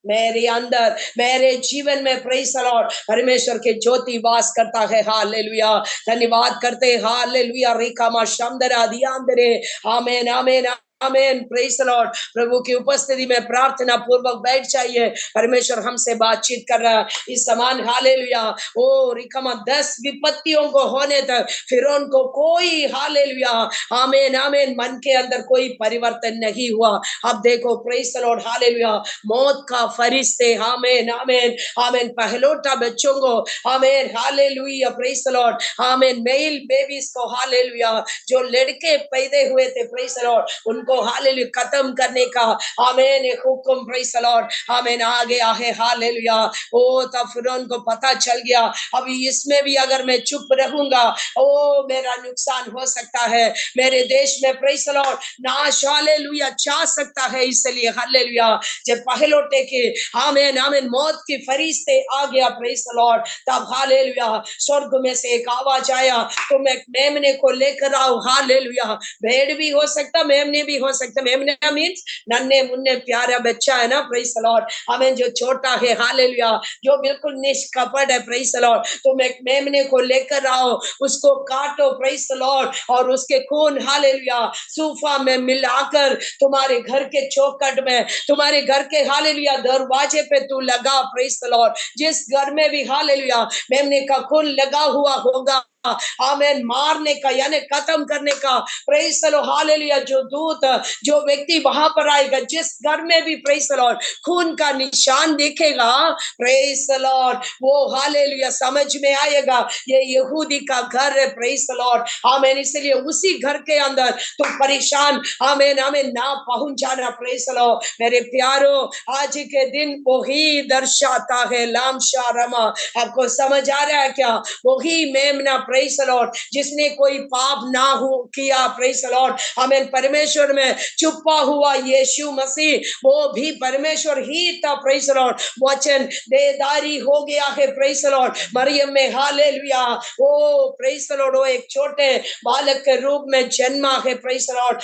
Speaker 3: मेरे अंदर मेरे जीवन में प्रेज द लॉर्ड परमेश्वर के ज्योति वास करता है हालेलुया धन्यवाद करते हालेलुया रेखामा शमदरा दियांदरे आमीन आमीन आमीन प्रेज द लॉर्ड प्रभु की उपस्थिति में प्रार्थना पूर्वक बैठ जाइए परमेश्वर हमसे बातचीत कर रहा है इस समान हालेलुया ओ रिकमा 10 विपत्तियों को होने तक फिर उनको कोई हालेलुया आमीन आमीन मन के अंदर कोई परिवर्तन नहीं हुआ अब देखो प्रेज द लॉर्ड हालेलुया मौत का फरिश्ते आमीन आमीन आमीन पहलोटा बच्चों को आमीन हालेलुया प्रेज द लॉर्ड आमीन मेल बेबीज को हालेलुया जो लड़के पैदा हुए थे प्रेज द लॉर्ड उनको हालेलुया खत्म करने का आमीन एक हुक्म प्रेज द लॉर्ड आमीन आ गया है हालेलुया ओ तब फिर उनको पता चल गया अभी इसमें भी अगर मैं चुप रहूंगा ओ मेरा नुकसान हो सकता है मेरे देश में प्रेज द लॉर्ड नाश हालेलुया चाह सकता है इसलिए हालेलुया जब पहलोटे के आमीन आमीन मौत की फरिश्ते आ गया प्रेज द लॉर्ड तब हालेलुया स्वर्ग में से एक आवाज आया तुम एक मेमने को लेकर आओ हालेलुया भेड़ भी हो सकता मेमने भी हो सकता मेमना मींस नन्हे मुन्ने प्यारा बच्चा है ना प्रेज द लॉर्ड आमीन जो छोटा है हालेलुया जो बिल्कुल निष्कपट है प्रेज द लॉर्ड तुम एक मेमने को लेकर आओ उसको काटो प्रेज द लॉर्ड और उसके खून हालेलुया सूफा में मिलाकर तुम्हारे घर के चौखट में तुम्हारे घर के हालेलुया दरवाजे पे तू लगा प्रेज द लॉर्ड जिस घर में भी हालेलुया मेमने का खून लगा हुआ होगा आमीन मारने का यानी खत्म करने का प्रेज द लॉर्ड हालेलुया जो दूत जो व्यक्ति वहां पर आएगा जिस घर में भी प्रेज द लॉर्ड खून का निशान देखेगा प्रेज द लॉर्ड वो हालेलुया समझ में आएगा ये यहूदी का घर है प्रेज द लॉर्ड आमीन इसलिए उसी घर के अंदर तुम परेशान आमीन आमीन ना पहुंच जाना प्रेज द लॉर्ड मेरे प्यारो आज के दिन वही दर्शाता है लाम शारमा आपको समझ आ रहा है क्या वही मेमना प्रेज द लॉर्ड जिसने कोई पाप ना हो किया प्रेज द लॉर्ड आमीन परमेश्वर में छुपा हुआ यीशु मसीह वो भी परमेश्वर ही था प्रेज द लॉर्ड वचन देदारी हो गया है प्रेज द लॉर्ड मरियम में hallelujah o praise the lord वो एक छोटे बालक के रूप में जन्मा है प्रेज द लॉर्ड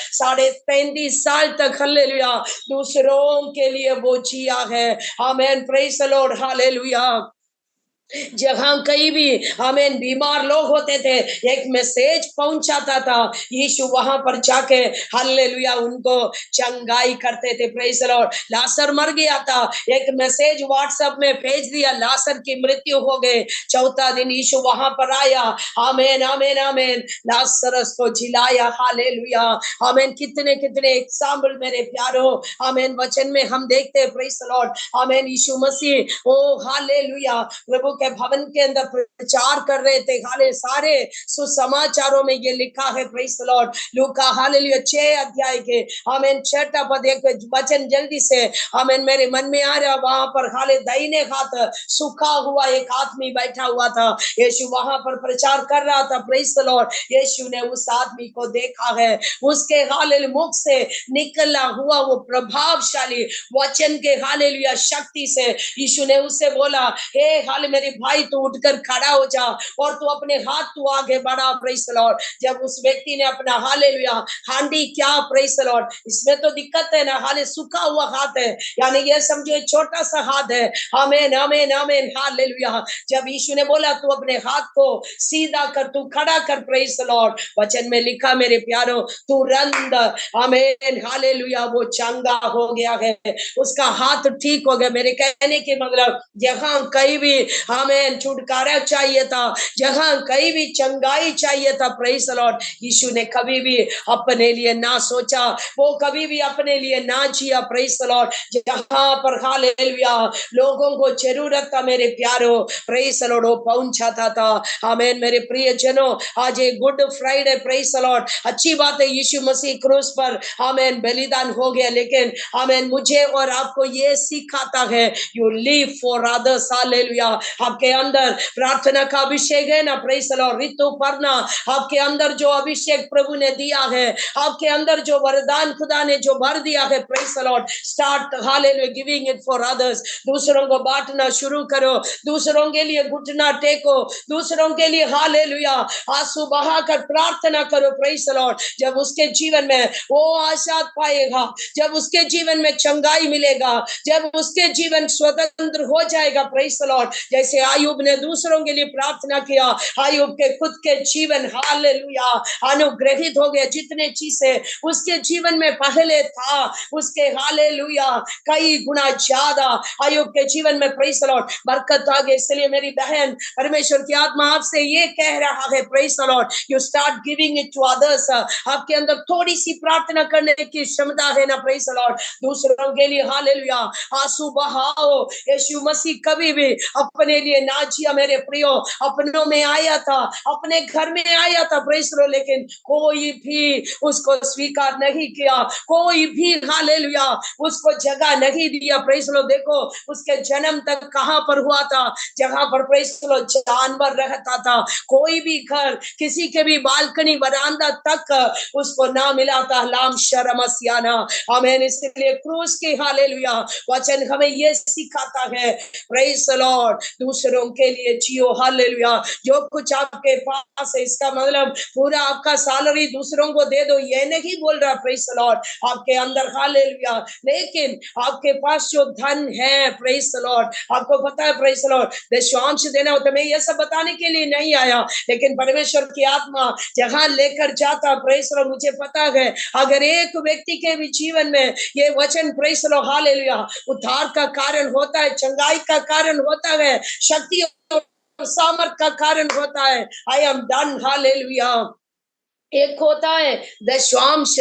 Speaker 3: 35 साल तक हालेलुया दूसरों के लिए वो जिया है आमीन प्रेज द लॉर्ड हालेलुया जहां कहीं भी हमें बीमार लोग होते थे एक मैसेज पहुंचाता था यीशु वहां पर जाके हालेलुया उनको चंगाई करते थे प्रेज द लॉर्ड लासर मर गया था एक मैसेज व्हाट्सएप में भेज दिया लासर की मृत्यु हो गई चौथा दिन यीशु वहां पर आया आमीन आमीन आमीन लासरस को जिलाया हालेलुया आमीन कितने कितने एग्जाम्पल मेरे प्यारो आमीन वचन में हम देखते हैं प्रेज द लॉर्ड आमीन यीशु मसीह ओ हालेलुया प्रभु के भवन के अंदर प्रचार कर रहे थे हाले सारे सुसमाचारों में ये लिखा है praise the Lord Luka hallelujah 6 अध्याय के आमीन 6 पद एक वचन जल्दी से आमीन मेरे मन में आ रहा वहां पर हाले दाहिने हाथ सूखा हुआ एक आदमी बैठा हुआ था यीशु वहां पर प्रचार कर रहा था प्रेज द लॉर्ड यीशु ने उस आदमी को देखा है उसके हालेलुया मुख से निकला हुआ वो प्रभावशाली वचन के हालेलुया शक्ति से यीशु ने उससे बोला हे हाले मेरे भाई तू उठकर खड़ा हो जा और तू अपने हाथ तू आगे बढ़ा प्रेज द लॉर्ड जब उस व्यक्ति ने अपना हालेलुया हांडी क्या प्रेज द लॉर्ड इसमें तो दिक्कत है ना हाले सूखा हुआ हाथ है यानी ये समझो एक छोटा सा हाथ है आमीन आमीन आमीन हालेलुया जब यीशु ने बोला तू अपने हाथ को सीधा कर तू खड़ा कर प्रेज द लॉर्ड वचन में लिखा मेरे प्यारो तुरंत आमीन हालेलुया वो चंगा हो गया है उसका हाथ ठीक हो गया मेरे कहने के मतलब जहां कहीं भी आमेन छुटकारा चाहिए था, जहां कहीं भी चंगाई चाहिए था, प्रेज द लॉर्ड, यीशु ने कभी भी अपने लिए ना सोचा, वो कभी भी अपने लिए ना जिया, प्रेज द लॉर्ड। जहां पर हालेलुया लोगों को जरूरत था मेरे प्यारो, प्रेज द लॉर्ड, वो पहुंचाता था। आमेन मेरे प्रिय जनों, आज एक good Friday, praise the Lord, अच्छी बात है, यीशु मसीह क्रूस पर आमेन बलिदान हो गया, लेकिन आमेन मुझे और आपको ये सिखाता है, you live for others, hallelujah. आपके अंदर प्रार्थना का अभिषेक है ना, प्रेज द लॉर्ड, ऋतु पढ़ना, आपके अंदर जो अभिषेक प्रभु ने दिया है, आपके अंदर जो वरदान खुदा ने जो भर दिया है, praise the Lord, start hallelujah giving it for others. दूसरों को बांटना शुरू करो, दूसरों के लिए घुटना टेको, दूसरों के लिए हालेलुया आंसू बहाकर प्रार्थना करो, प्रेज द लॉर्ड। जब उसके जीवन में वो आशीष पाएगा, जब उसके जीवन में चंगाई मिलेगा, जब उसके जीवन स्वतंत्र हो जाएगा, प्रेज द लॉर्ड। जैसे आयुब ने दूसरों के लिए प्रार्थना किया, आयुब के खुद के जीवन हालेलुया अनुग्रहित हो गया, जितने चीजें उसके जीवन में पहले था, उसके हालेलुया कई गुना ज्यादा आयुब के जीवन में, प्रेज द लॉर्ड, बरकत आ गई। इसलिए मेरी बहन, परमेश्वर की आत्मा आपसे ये कह रहा है, praise the lord, you start giving it to others. आपके अंदर थोड़ी सी प्रार्थना करने की क्षमता है ना, प्रेज द लॉर्ड, दूसरों के लिए हालेलुया आंसू बहाओ। यीशु मसीह कभी भी अपने लिए ना जिया मेरे प्रियो, अपनों में आया था, अपने घर में आया था, प्रेज द लॉर्ड, लेकिन कोई भी उसको स्वीकार नहीं किया, कोई भी हालेलुया उसको जगह नहीं दिया, प्रेज द लॉर्ड। देखो उसके जन्म तक कहां पर हुआ था, जहां पर प्रेज द लॉर्ड जानवर रहता था, कोई भी घर किसी के भी बालकनी बरामदा तक उसको ना मिला था, लाम शरमसियाना। आमीन। इसलिए क्रूस की हालेलुया वचन हमें ये सिखाता है, प्रेज द लॉर्ड, दूसरों के लिए जियो, हालेलुया। जो कुछ आपके पास है, इसका मतलब पूरा आपका सैलरी दूसरों को दे दो, ये नहीं बोल रहा, प्रेज द लॉर्ड, आपके अंदर हालेलुया, लेकिन आपके पास जो धन है, प्रेज द लॉर्ड, आपको पता है, प्रेज द लॉर्ड, दशमांश देना होता है। मैं ये सब बताने के लिए नहीं आया, लेकिन परमेश्वर की आत्मा जहां लेकर जाता, प्रेज द लॉर्ड, मुझे पता है, अगर एक व्यक्ति के भी जीवन में ये वचन, प्रेज द लॉर्ड, हालेलुया, उद्धार का कारण होता है, चंगाई का कारण होता है, शक्ति और सामर्थ का कारण होता है। I am done, hallelujah. एक होता है दशमांश,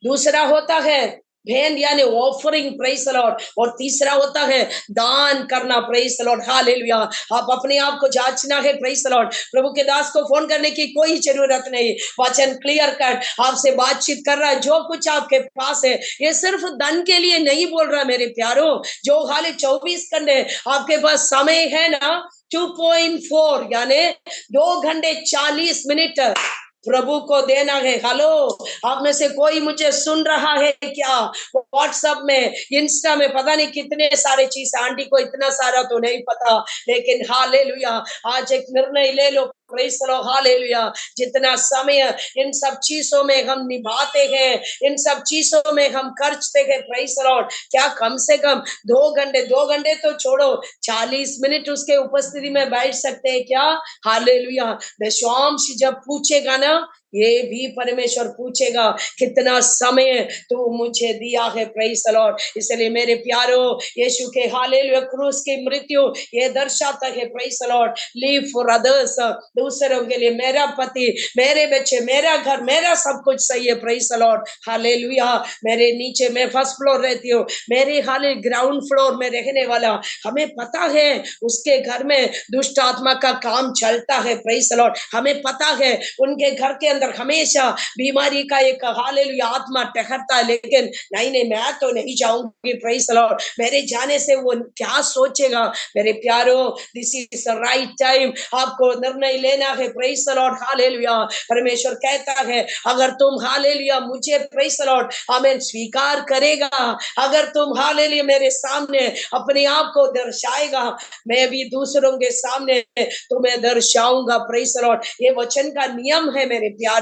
Speaker 3: दूसरा होता है भेंट यानी ऑफरिंग, प्रेज द लॉर्ड, और तीसरा होता है दान करना, प्रेज द लॉर्ड, हालेलुया। आप अपने आप को जांचना है, प्रेज द लॉर्ड, प्रभु के दास को फोन करने की कोई जरूरत नहीं, वचन क्लियर कट आपसे बातचीत कर रहा है। जो कुछ आपके पास है, ये सिर्फ धन के लिए नहीं बोल रहा मेरे प्यारो, जो खाली 24 घंटे आपके पास समय है ना, 2.4 यानी 2 घंटे 40 मिनट प्रभु को देना है। हेलो, आप में से कोई मुझे सुन रहा है क्या? व्हाट्सएप में, इंस्टा में, पता नहीं कितने सारे चीज, आंटी को इतना सारा तो नहीं पता, लेकिन हालेलुया आज एक निर्णय ले लो, प्रेज द लॉर्ड, हालेलुया। जितना समय इन सब चीजों में हम निभाते हैं, इन सब चीजों में हम खर्चते हैं, प्रेज द लॉर्ड, क्या कम से कम 2 घंटे तो छोड़ो, 40 मिनट उसके उपस्थिति में बैठ सकते हैं क्या? हालेलुया। दशमांश जब पूछेगा ना, ये भी परमेश्वर पूछेगा, कितना समय तू मुझे दिया है, प्रेज द लॉर्ड। इसलिए मेरे प्यारो, यीशु के हालेलुया क्रूस की मृत्यु ये दर्शाता है, praise the Lord, live for others, दूसरों के लिए। मेरा पति, मेरे बच्चे, मेरा घर, मेरा सब कुछ सही है, प्रेज द लॉर्ड, हालेलुया। मेरे नीचे, मैं फर्स्ट फ्लोर रहती हूँ, मेरे हाले ग्राउंड फ्लोर में रहने वाला, हमें पता है उसके घर में दुष्ट आत्मा का काम चलता है, प्रेज द लॉर्ड। हमें पता है उनके घर के अंदर हमेशा बीमारी का एक हालेलुया आत्मा टहरता है, लेकिन नहीं, मैं तो नहीं जाऊंगी, प्रेज द लॉर्ड, मेरे जाने से वो क्या सोचेगा? मेरे प्यारो, this is the right time, आपको निर्णय लेना है, प्रेज द लॉर्ड, हालेलुया। परमेश्वर कहता है, अगर तुम हालेलुया मुझे, प्रेज द लॉर्ड, आमीन, स्वीकार करेगा, अगर तुम हालेलुया मेरे सामने अपने आप को दर्शाएगा, मैं भी दूसरों के सामने तुम्हें दर्शाऊंगा, प्रेज द लॉर्ड। ये वचन का नियम है मेरे प्यारो।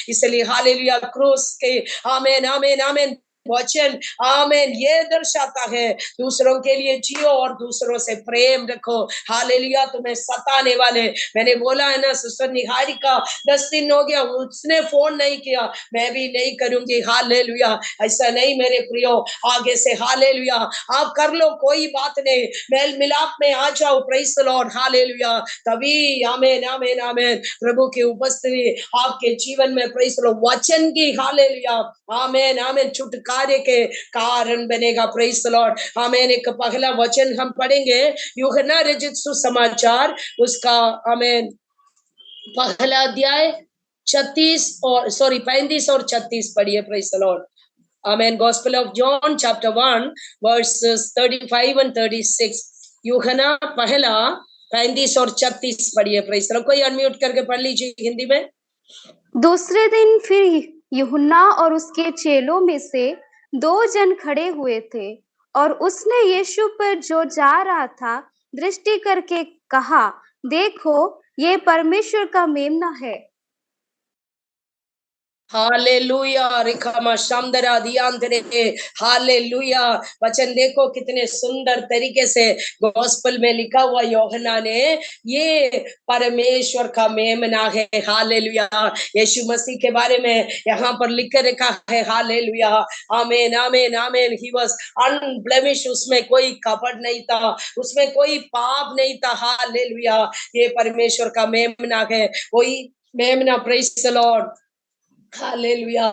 Speaker 3: इसलिए हालेलुया क्रूस के, आमीन, आमीन, आमीन, वचन आमेन ये दर्शाता है, दूसरों के लिए जियो और दूसरों से प्रेम रखो। हालेलुया। तुम्हें सताने वाले, मैंने बोला है ना, सिस्टर निहारिका 10 दिन हो गया, उसने फोन नहीं किया, मैं भी नहीं करूंगी। हालेलुया। ऐसा नहीं मेरे प्रियो, आगे से हालेलुया आप कर लो, कोई बात नहीं, मेल मिलाप में आ जाओ। Praise the Lord. हालेलुया। तभी आमेन आमेन आमेन प्रभु की उपस्थिति आपके जीवन में प्रेज द लॉर्ड वचन की हालेलुया आमेन आमेन छुटकारे के कारण बनेगा। Praise the Lord. आमेन। एक पहला वचन हम पढ़ेंगे यूहन्ना रचित सुसमाचार, उसका आमेन पहला अध्याय 35 और 36 पढ़िए। Praise the Lord. Amen. Gospel of John chapter 1 verses 35 and 36। यूहन्ना पहला 35 और 36 पढ़िए। Praise the Lord. कोई अनम्यूट करके पढ़ लीजिए हिंदी में।
Speaker 4: दूसरे दिन फिर यूहन्ना और उसके चेलों में से 2 जन खड़े हुए थे और उसने यीशु पर जो जा रहा था दृष्टि करके कहा, देखो ये परमेश्वर का मेमना है।
Speaker 3: हालेलुया। रिखमा शामदरा दियांतरे। हालेलुया। वचन देखो कितने सुंदर तरीके से गॉस्पेल में लिखा हुआ यूहन्ना ने, ये परमेश्वर का मेमना है। हालेलुया। यीशु मसीह के बारे में यहाँ पर लिख के रखा है। हालेलुया। आमीन आमीन आमीन। ही वाज अनब्लेमिश, उसमें कोई कपट नहीं था, उसमें कोई पाप नहीं था। हालेलुया। ये परमेश्वर का मेमना है, वही मेमना। Praise the Lord. Hallelujah.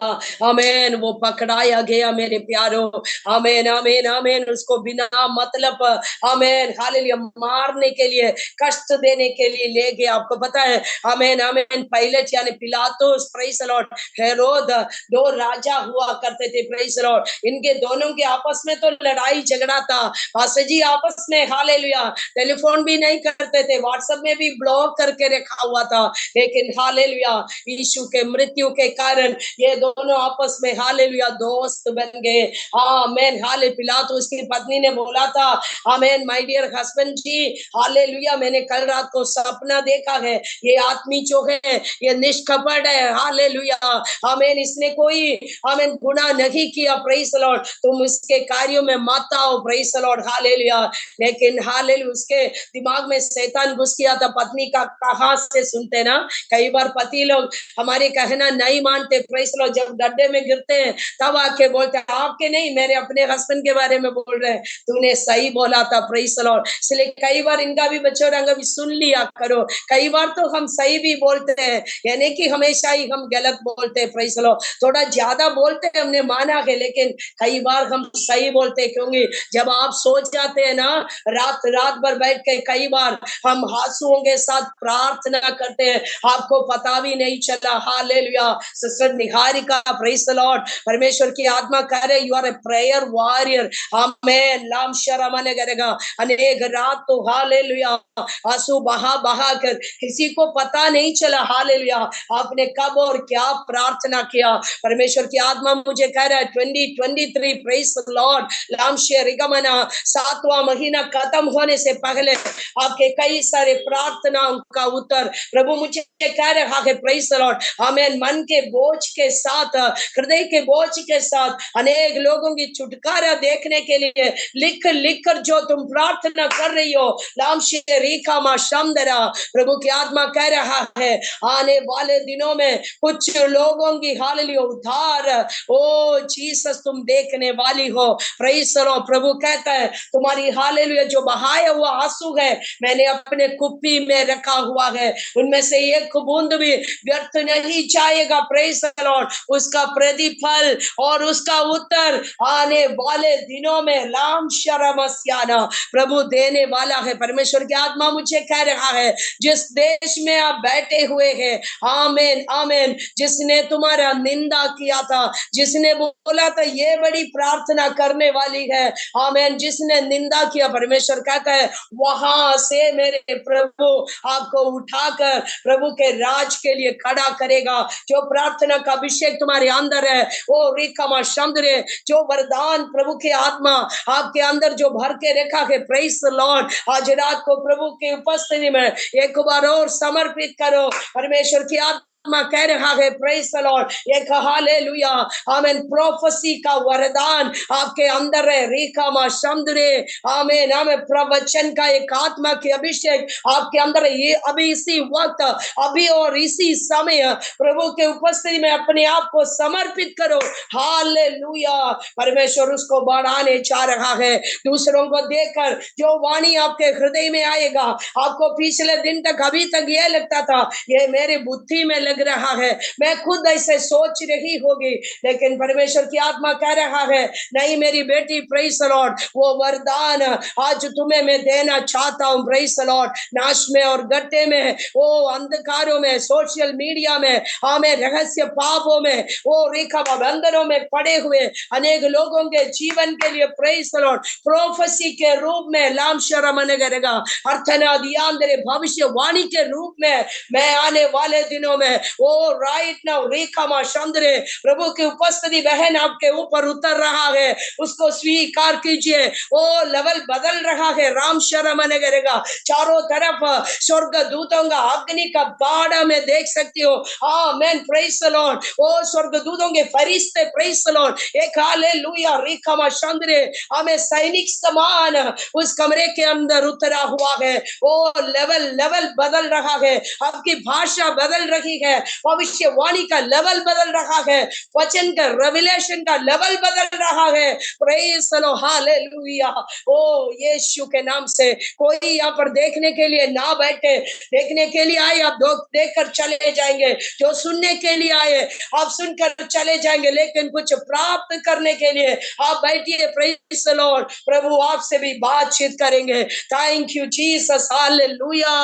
Speaker 3: Amen. वो पकड़ाया गया मेरे प्यारो। आमेन आमेन आमेन। उसको बिना मतलब आमेन हालेलुया मारने के लिए, कष्ट देने के लिए ले गया। आपको पता है आमेन आमेन, पायलट यानी पिलातुस, प्रेज द लॉर्ड, हेरोद, 2 राजा हुआ करते थे। Praise the Lord. इनके दोनों के आपस में तो लड़ाई झगड़ा था। पास्टर जी आपस में हालेलुया टेलीफोन भी नहीं करते थे, व्हाट्सएप में भी ब्लॉक करके रखा हुआ था। लेकिन हालेलुया यीशु के मृत्यु के कारण ये दोनों आपस में हालेलुया दोस्त बन गए। आमेन। हाले पिलातुस की पत्नी ने बोला था, amen my dear husband ji, hallelujah मैंने कल रात को सपना देखा है, ये आदमी जो है ये निष्कपट है। हालेलुया। आमेन। इसने कोई आमेन गुनाह नहीं किया। Praise the Lord. तुम इसके कार्यों में मत आओ। Praise the Lord. हालेलुया। लेकिन हालेलुया उसके दिमाग में शैतान घुस गया था। पत्नी का कहाँ से सुनते ना, कई बार पति लोग हमारे कहना नहीं मानते। Praise the Lord. जब गड्ढे में गिरते हैं तब आके बोलते हैं, आपके नहीं, मेरे अपने हस्बैंड के बारे में बोल रहे हैं, तूने सही बोला था। Praise the Lord. इसलिए कई बार इनका भी बच्चों रंग भी सुन लिया करो। कई बार तो हम सही भी बोलते हैं, यानी कि हमेशा ही हम गलत बोलते हैं। Praise the Lord. थोड़ा ज्यादा बोलते हैं हमने माना है, लेकिन कई बार हम सही बोलते हैं। क्योंकि जब आप सोच जाते हैं ना, रात रात भर बैठ के कई बार हम आंसुओं के साथ प्रार्थना करते हैं, आपको पता भी नहीं चला। Hallelujah. Sister Niharika, praise the Lord, परमेश्वर की आत्मा कह रहे you are a prayer warrior. Amen. लाम शरमाने करेगा अनेक रात तो हालेलुया आंसू बहा बहा कर किसी को पता नहीं चला हालेलुया आपने कब और क्या प्रार्थना किया। परमेश्वर की आत्मा मुझे कह रहा है 2023 प्रेज द लॉर्ड, लाम शेरिगमना 7वां महीना खत्म होने से पहले आपके कई सारे प्रार्थनाओं का उत्तर प्रभु मुझे कह रहा है। Praise the Lord. आमेन। मन के बोझ के साथ, हृदय के बोझ के साथ अनेक लोगों की छुटकारा देखने के लिए लिख लिख कर जो तुम प्रार्थना कर रही हो, लाम शेरिका मा शमदरा, प्रभु की आत्मा कह रहा है आने वाले दिनों में कुछ लोगों की हालेलुया उद्धार ओ जीसस तुम देखने वाली हो। Praise the Lord. प्रभु कहता है तुम्हारी हालेलुया जो बहाया हुआ आंसू है मैंने अपने कुप्पी में रखा हुआ है, उनमें से एक बूंद भी व्यर्थ नहीं जाएगा। Praise the Lord. उसका प्रतिफल और उसका उत्तर आने वाले दिनों में लाम शरमस्याना प्रभु देने वाला है। परमेश्वर की आत्मा मुझे कह रहा है जिस देश में आप बैठे हुए हैं, आमीन आमीन, जिसने तुम्हारा निंदा किया था, जिसने बोला था ये बड़ी प्रार्थना करने वाली है, आमीन, जिसने निंदा किया, परमेश्वर कहता है वहां से मेरे प्रभु आपको उठाकर प्रभु के राज के लिए खड़ा करेगा। जो प्रार्थना का अभिषेक तुम्हारे अंदर है, ओ रिकमा शंद्रे, जो वरदान प्रभु की आत्मा आपके अंदर जो भर के रखा है, प्रेज द लॉर्ड, आज रात को प्रभु की उपस्थिति में एक बार और समर्पित करो। परमेश्वर की आत्मा आत्मा कह रहा है प्रेज द लॉर्ड, एक हालेलुया आमेन प्रोफेसी का वरदान आपके अंदर है। रीका मा शंदरे आमेन आमेन प्रवचन का एक आत्मा की अभिषेक आपके अंदर है। ये अभी इसी वक्त अभी और इसी समय प्रभु के उपस्थिति में अपने आप को समर्पित करो। हालेलुया परमेश्वर उसको बढ़ाने चाह रहा है। दूसरों को देखकर जो वाणी आपके हृदय में आएगा, आपको पिछले दिन तक अभी तक ये लगता था ये मेरी बुद्धि में लग रहा है, मैं खुद ऐसे सोच रही होगी, लेकिन परमेश्वर की आत्मा कह रहा है नहीं मेरी बेटी प्रेज द लॉर्ड, वो वरदान आज तुम्हें मैं देना चाहता हूँ। प्रेज द लॉर्ड नाश में और गड्ढे में, वो अंधकारों में, सोशल मीडिया में, हमें रहस्य पापों में, वो रेखा बंधनों में पड़े हुए अनेक लोगों के जीवन के लिए प्रेज द लॉर्ड प्रोफेसी के रूप में लाम शरमन करेगा, अर्थना ध्यान दे भविष्यवाणी के रूप में मैं आने वाले दिनों में वो राइट नाउ रेखा मा चंद्रे प्रभु की उपस्थिति बहन आपके ऊपर उतर रहा है, उसको स्वीकार कीजिए। वो लेवल बदल रहा है। राम शरमन करेगा, चारों तरफ स्वर्ग दूतों का अग्नि का बाड़ा में देख सकती हो। आमेन प्रेज द लॉर्ड, ओ स्वर्ग दूतों के फरिश्ते प्रेज द लॉर्ड, एक हालेलुया रेखा मा चंद्रे हमें सैनिक समान उस कमरे के अंदर उतरा हुआ है। वो लेवल बदल रहा है, आपकी भाषा बदल रही है, भविष्यवाणी का लेवल बदल रहा है, वचन का रेवलेशन का लेवल बदल रहा है। Praise the Lord hallelujah. ओ यीशु के नाम से कोई यहाँ पर देखने के लिए ना बैठे, देखने के लिए आए आप देख कर चले जाएंगे, जो सुनने के लिए आए आप सुनकर चले जाएंगे, लेकिन कुछ प्राप्त करने के लिए आप बैठिए। प्रेज द लॉर्ड, प्रभु आपसे भी बातचीत करेंगे। Thank you Jesus hallelujah.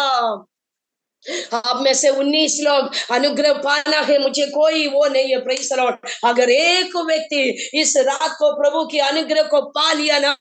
Speaker 3: आप में से 19 लोग अनुग्रह पाना है, मुझे कोई वो नहीं है। प्रेज द लॉर्ड, अगर एक व्यक्ति इस रात को प्रभु की अनुग्रह को पा लिया ना,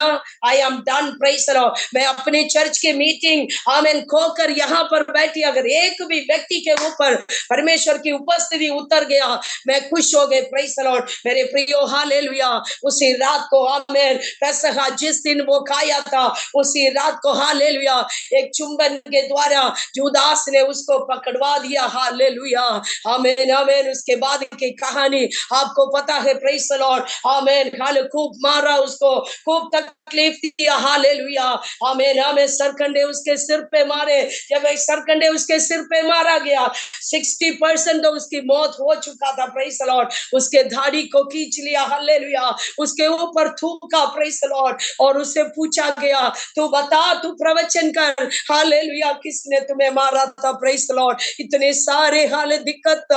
Speaker 3: I am done. Praise the Lord, मैं अपने चर्च के मीटिंग आमेन खोकर यहाँ पर बैठी, अगर एक भी व्यक्ति के ऊपर परमेश्वर की उपस्थिति उतर गया, मैं खुश हो गए। प्रेज द लॉर्ड मेरे प्रियो हालेलुया। उसी रात को आमेन फसह जिस दिन वो खाया था, उसी रात को हालेलुया एक चुंबन के द्वारा जुदास ने उसको पकड़वा दिया। हालेलुया आमेन आमेन। उसके बाद की कहानी आपको पता है। प्रेज द लॉर्ड आमेन। खाले खूब मारा उसको, खूब तकलीफ दिया। हालेलुया आमेन आमेन। सरकंडे उसके सिर पे मारे, जब एक सरकंडे उसके सिर पे मारा गया 60% तो उसकी मौत हो चुका था। प्रेज द लॉर्ड उसके दाढ़ी को खींच लिया। हालेलुया उसके ऊपर थूका। प्रेज द लॉर्ड और उससे पूछा गया तू बता, तू प्रवचन कर, हालेलुया किसने तुम्हें मारा था। प्रेज द लॉर्ड इतने सारे हाल दिक्कत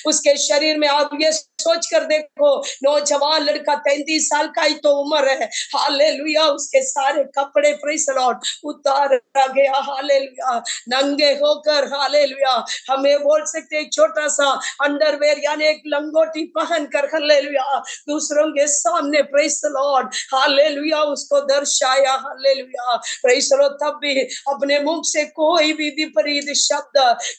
Speaker 3: उसके शरीर में। आप ये सोच कर देखो, नौजवान लड़का 33 साल का ही तो उम्र है। हालेलुया उसके सारे कपड़े प्रेज द लॉर्ड उतारा गया। हालेलुया नंगे होकर हालेलुया, हमें बोल सकते हैं छोटा सा अंडरवेयर यानी एक लंगोटी पहन कर हालेलुया दूसरों के सामने प्रेज द लॉर्ड हालेलुया उसको दर्शाया। Hallelujah praise the Lord. तब भी अपने मुख से कोई भी विपरीत शब्द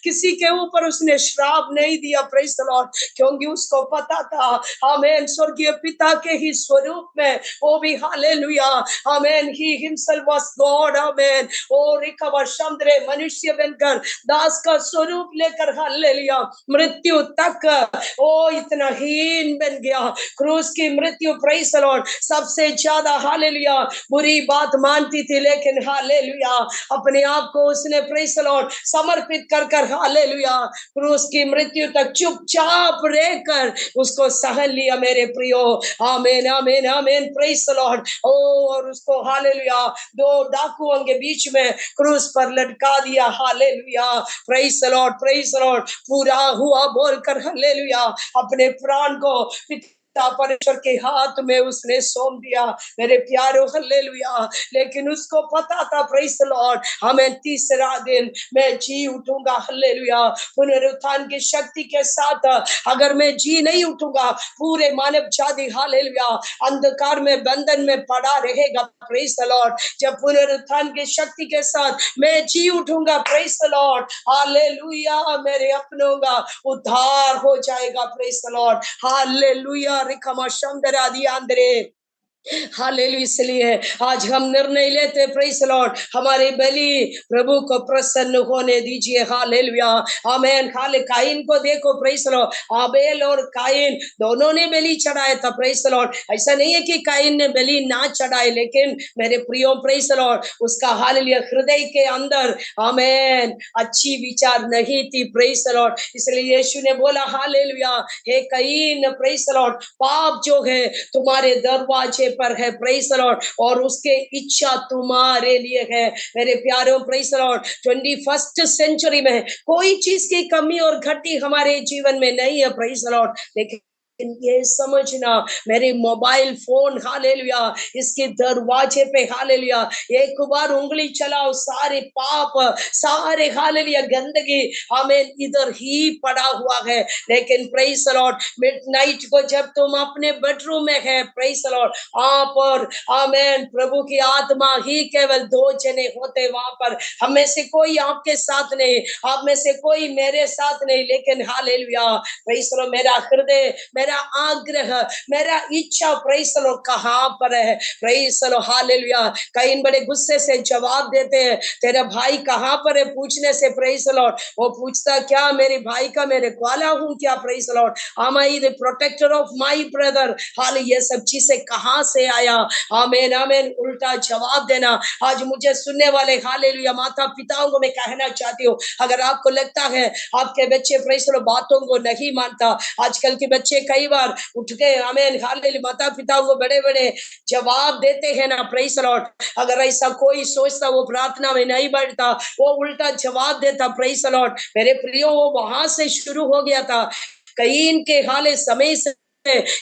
Speaker 3: किसी के ऊपर उसने श्राप नहीं दिया। प्रेज द लॉर्ड क्योंकि उसको पता था आमेन स्वर्गीय पिता के ही स्वरूप में वो भी hallelujah amen he himself was God. Amen ओ रिकवर चंद्रे मनुष्य बनकर दास का स्वरूप लेकर हालेलुया मृत्यु तक ओ इतना हीन बन गया, क्रूस की मृत्यु। प्रेज द लॉर्ड सबसे ज्यादा हालेलुया बुरी बात मानती थी, लेकिन हालेलुया अपने आप को उसने प्रेज द लॉर्ड समर्पित कर हालेलुया क्रूस की मृत्यु तक चुपचाप रहकर उसको सहन लिया। मेरे प्रियो आमेन आमेन आमेन प्रेज द लॉर्ड। ओ और उसको हालेलुया 2 डाकुओं के बीच में क्रूस पर लटका दिया। Hallelujah praise the Lord praise the Lord. पूरा हुआ बोलकर हालेलुया अपने प्राण को परमेश्वर के हाथ में उसने सौंप दिया। मेरे प्यारो हालेलुया लेकिन उसको पता था प्रेज द लॉर्ड हमें तीसरा दिन मैं जी उठूंगा। हालेलुया पुनरुत्थान की शक्ति के साथ अगर मैं जी नहीं उठूंगा पूरे मानव जाति हालेलुया अंधकार में बंधन में पड़ा रहेगा। प्रेज द लॉर्ड जब पुनरुत्थान की शक्ति के साथ मैं जी उठूंगा प्रेज द लॉर्ड हालेलुया मेरे अपनों का उद्धार हो जाएगा। प्रेज द लॉर्ड हालेलुया रिकमा शंदरा दी आंद्रे हालेलुया। इसलिए आज हम निर्णय लेते, प्रेज द लॉर्ड, हमारी बलि प्रभु को प्रसन्न होने दीजिए। हालेलुया, आमेन। खाले काइन को देखो, प्रेज द लॉर्ड, आबेल और काइन दोनों ने बलि चढ़ाया था, प्रेज द लॉर्ड। ऐसा नहीं है कि काइन ने बलि ना चढ़ाए, लेकिन मेरे प्रियो प्रेज द लॉर्ड, उसका हालेलुया हृदय के अंदर आमेन अच्छी विचार नहीं थी, प्रेज द लॉर्ड। इसलिए यीशु ने बोला हालेलुया, हे काइन, प्रेज द लॉर्ड, पाप जो है तुम्हारे दरवाजे पर है, प्रेज द लॉर्ड, और उसके इच्छा तुम्हारे लिए है। मेरे प्यारों, praise the Lord, 21st century में कोई चीज की कमी और घटी हमारे जीवन में नहीं है, प्रेज द लॉर्ड। लेकिन ये समझना, मेरे मोबाइल फोन हालेलुया इसके दरवाजे पे हालेलुया एक बार उंगली चलाओ, सारे पाप, सारे हालेलुया गंदगी हमें इधर ही पड़ा हुआ है। लेकिन प्रेज द लॉर्ड, मिडनाइट को जब तुम अपने बेडरूम में है, प्रेज द लॉर्ड, आप और आमेन प्रभु की आत्मा ही केवल 2 जने होते वहां पर। हम में से कोई आपके साथ नहीं, आप में से कोई मेरे साथ नहीं, लेकिन हालेलुया प्रेज द लॉर्ड, मेरा हृदय, मेरा आग्रह, मेरा इच्छा प्रेज द लॉर्ड कहां पर है, praise the Lord hallelujah. Cain बड़े गुस्से से जवाब देते हैं, तेरा भाई कहां पर है पूछने से, प्रेज द लॉर्ड वो पूछता, क्या मेरे भाई का मेरे ग्वाला हूं क्या, praise the Lord, am I the protector of my brother, हाल ये सब चीजें कहां से आया, आमेन आमेन। उल्टा जवाब देना। आज मुझे सुनने वाले हालेलुया माता पिताओं को मैं कहना चाहती हूँ, अगर आपको लगता है आपके बच्चे प्रेज द लॉर्ड बातों को नहीं मानता, आजकल के बच्चे कई बार उठ के आमेन हालेलुया माता पिताओं को बड़े बड़े जवाब देते हैं ना, प्रेज द लॉर्ड। अगर ऐसा कोई सोचता वो प्रार्थना में नहीं बढ़ता, वो उल्टा जवाब देता, प्रेज द लॉर्ड। मेरे प्रियो, वो वहां से शुरू हो गया था, कईन के हाले समय से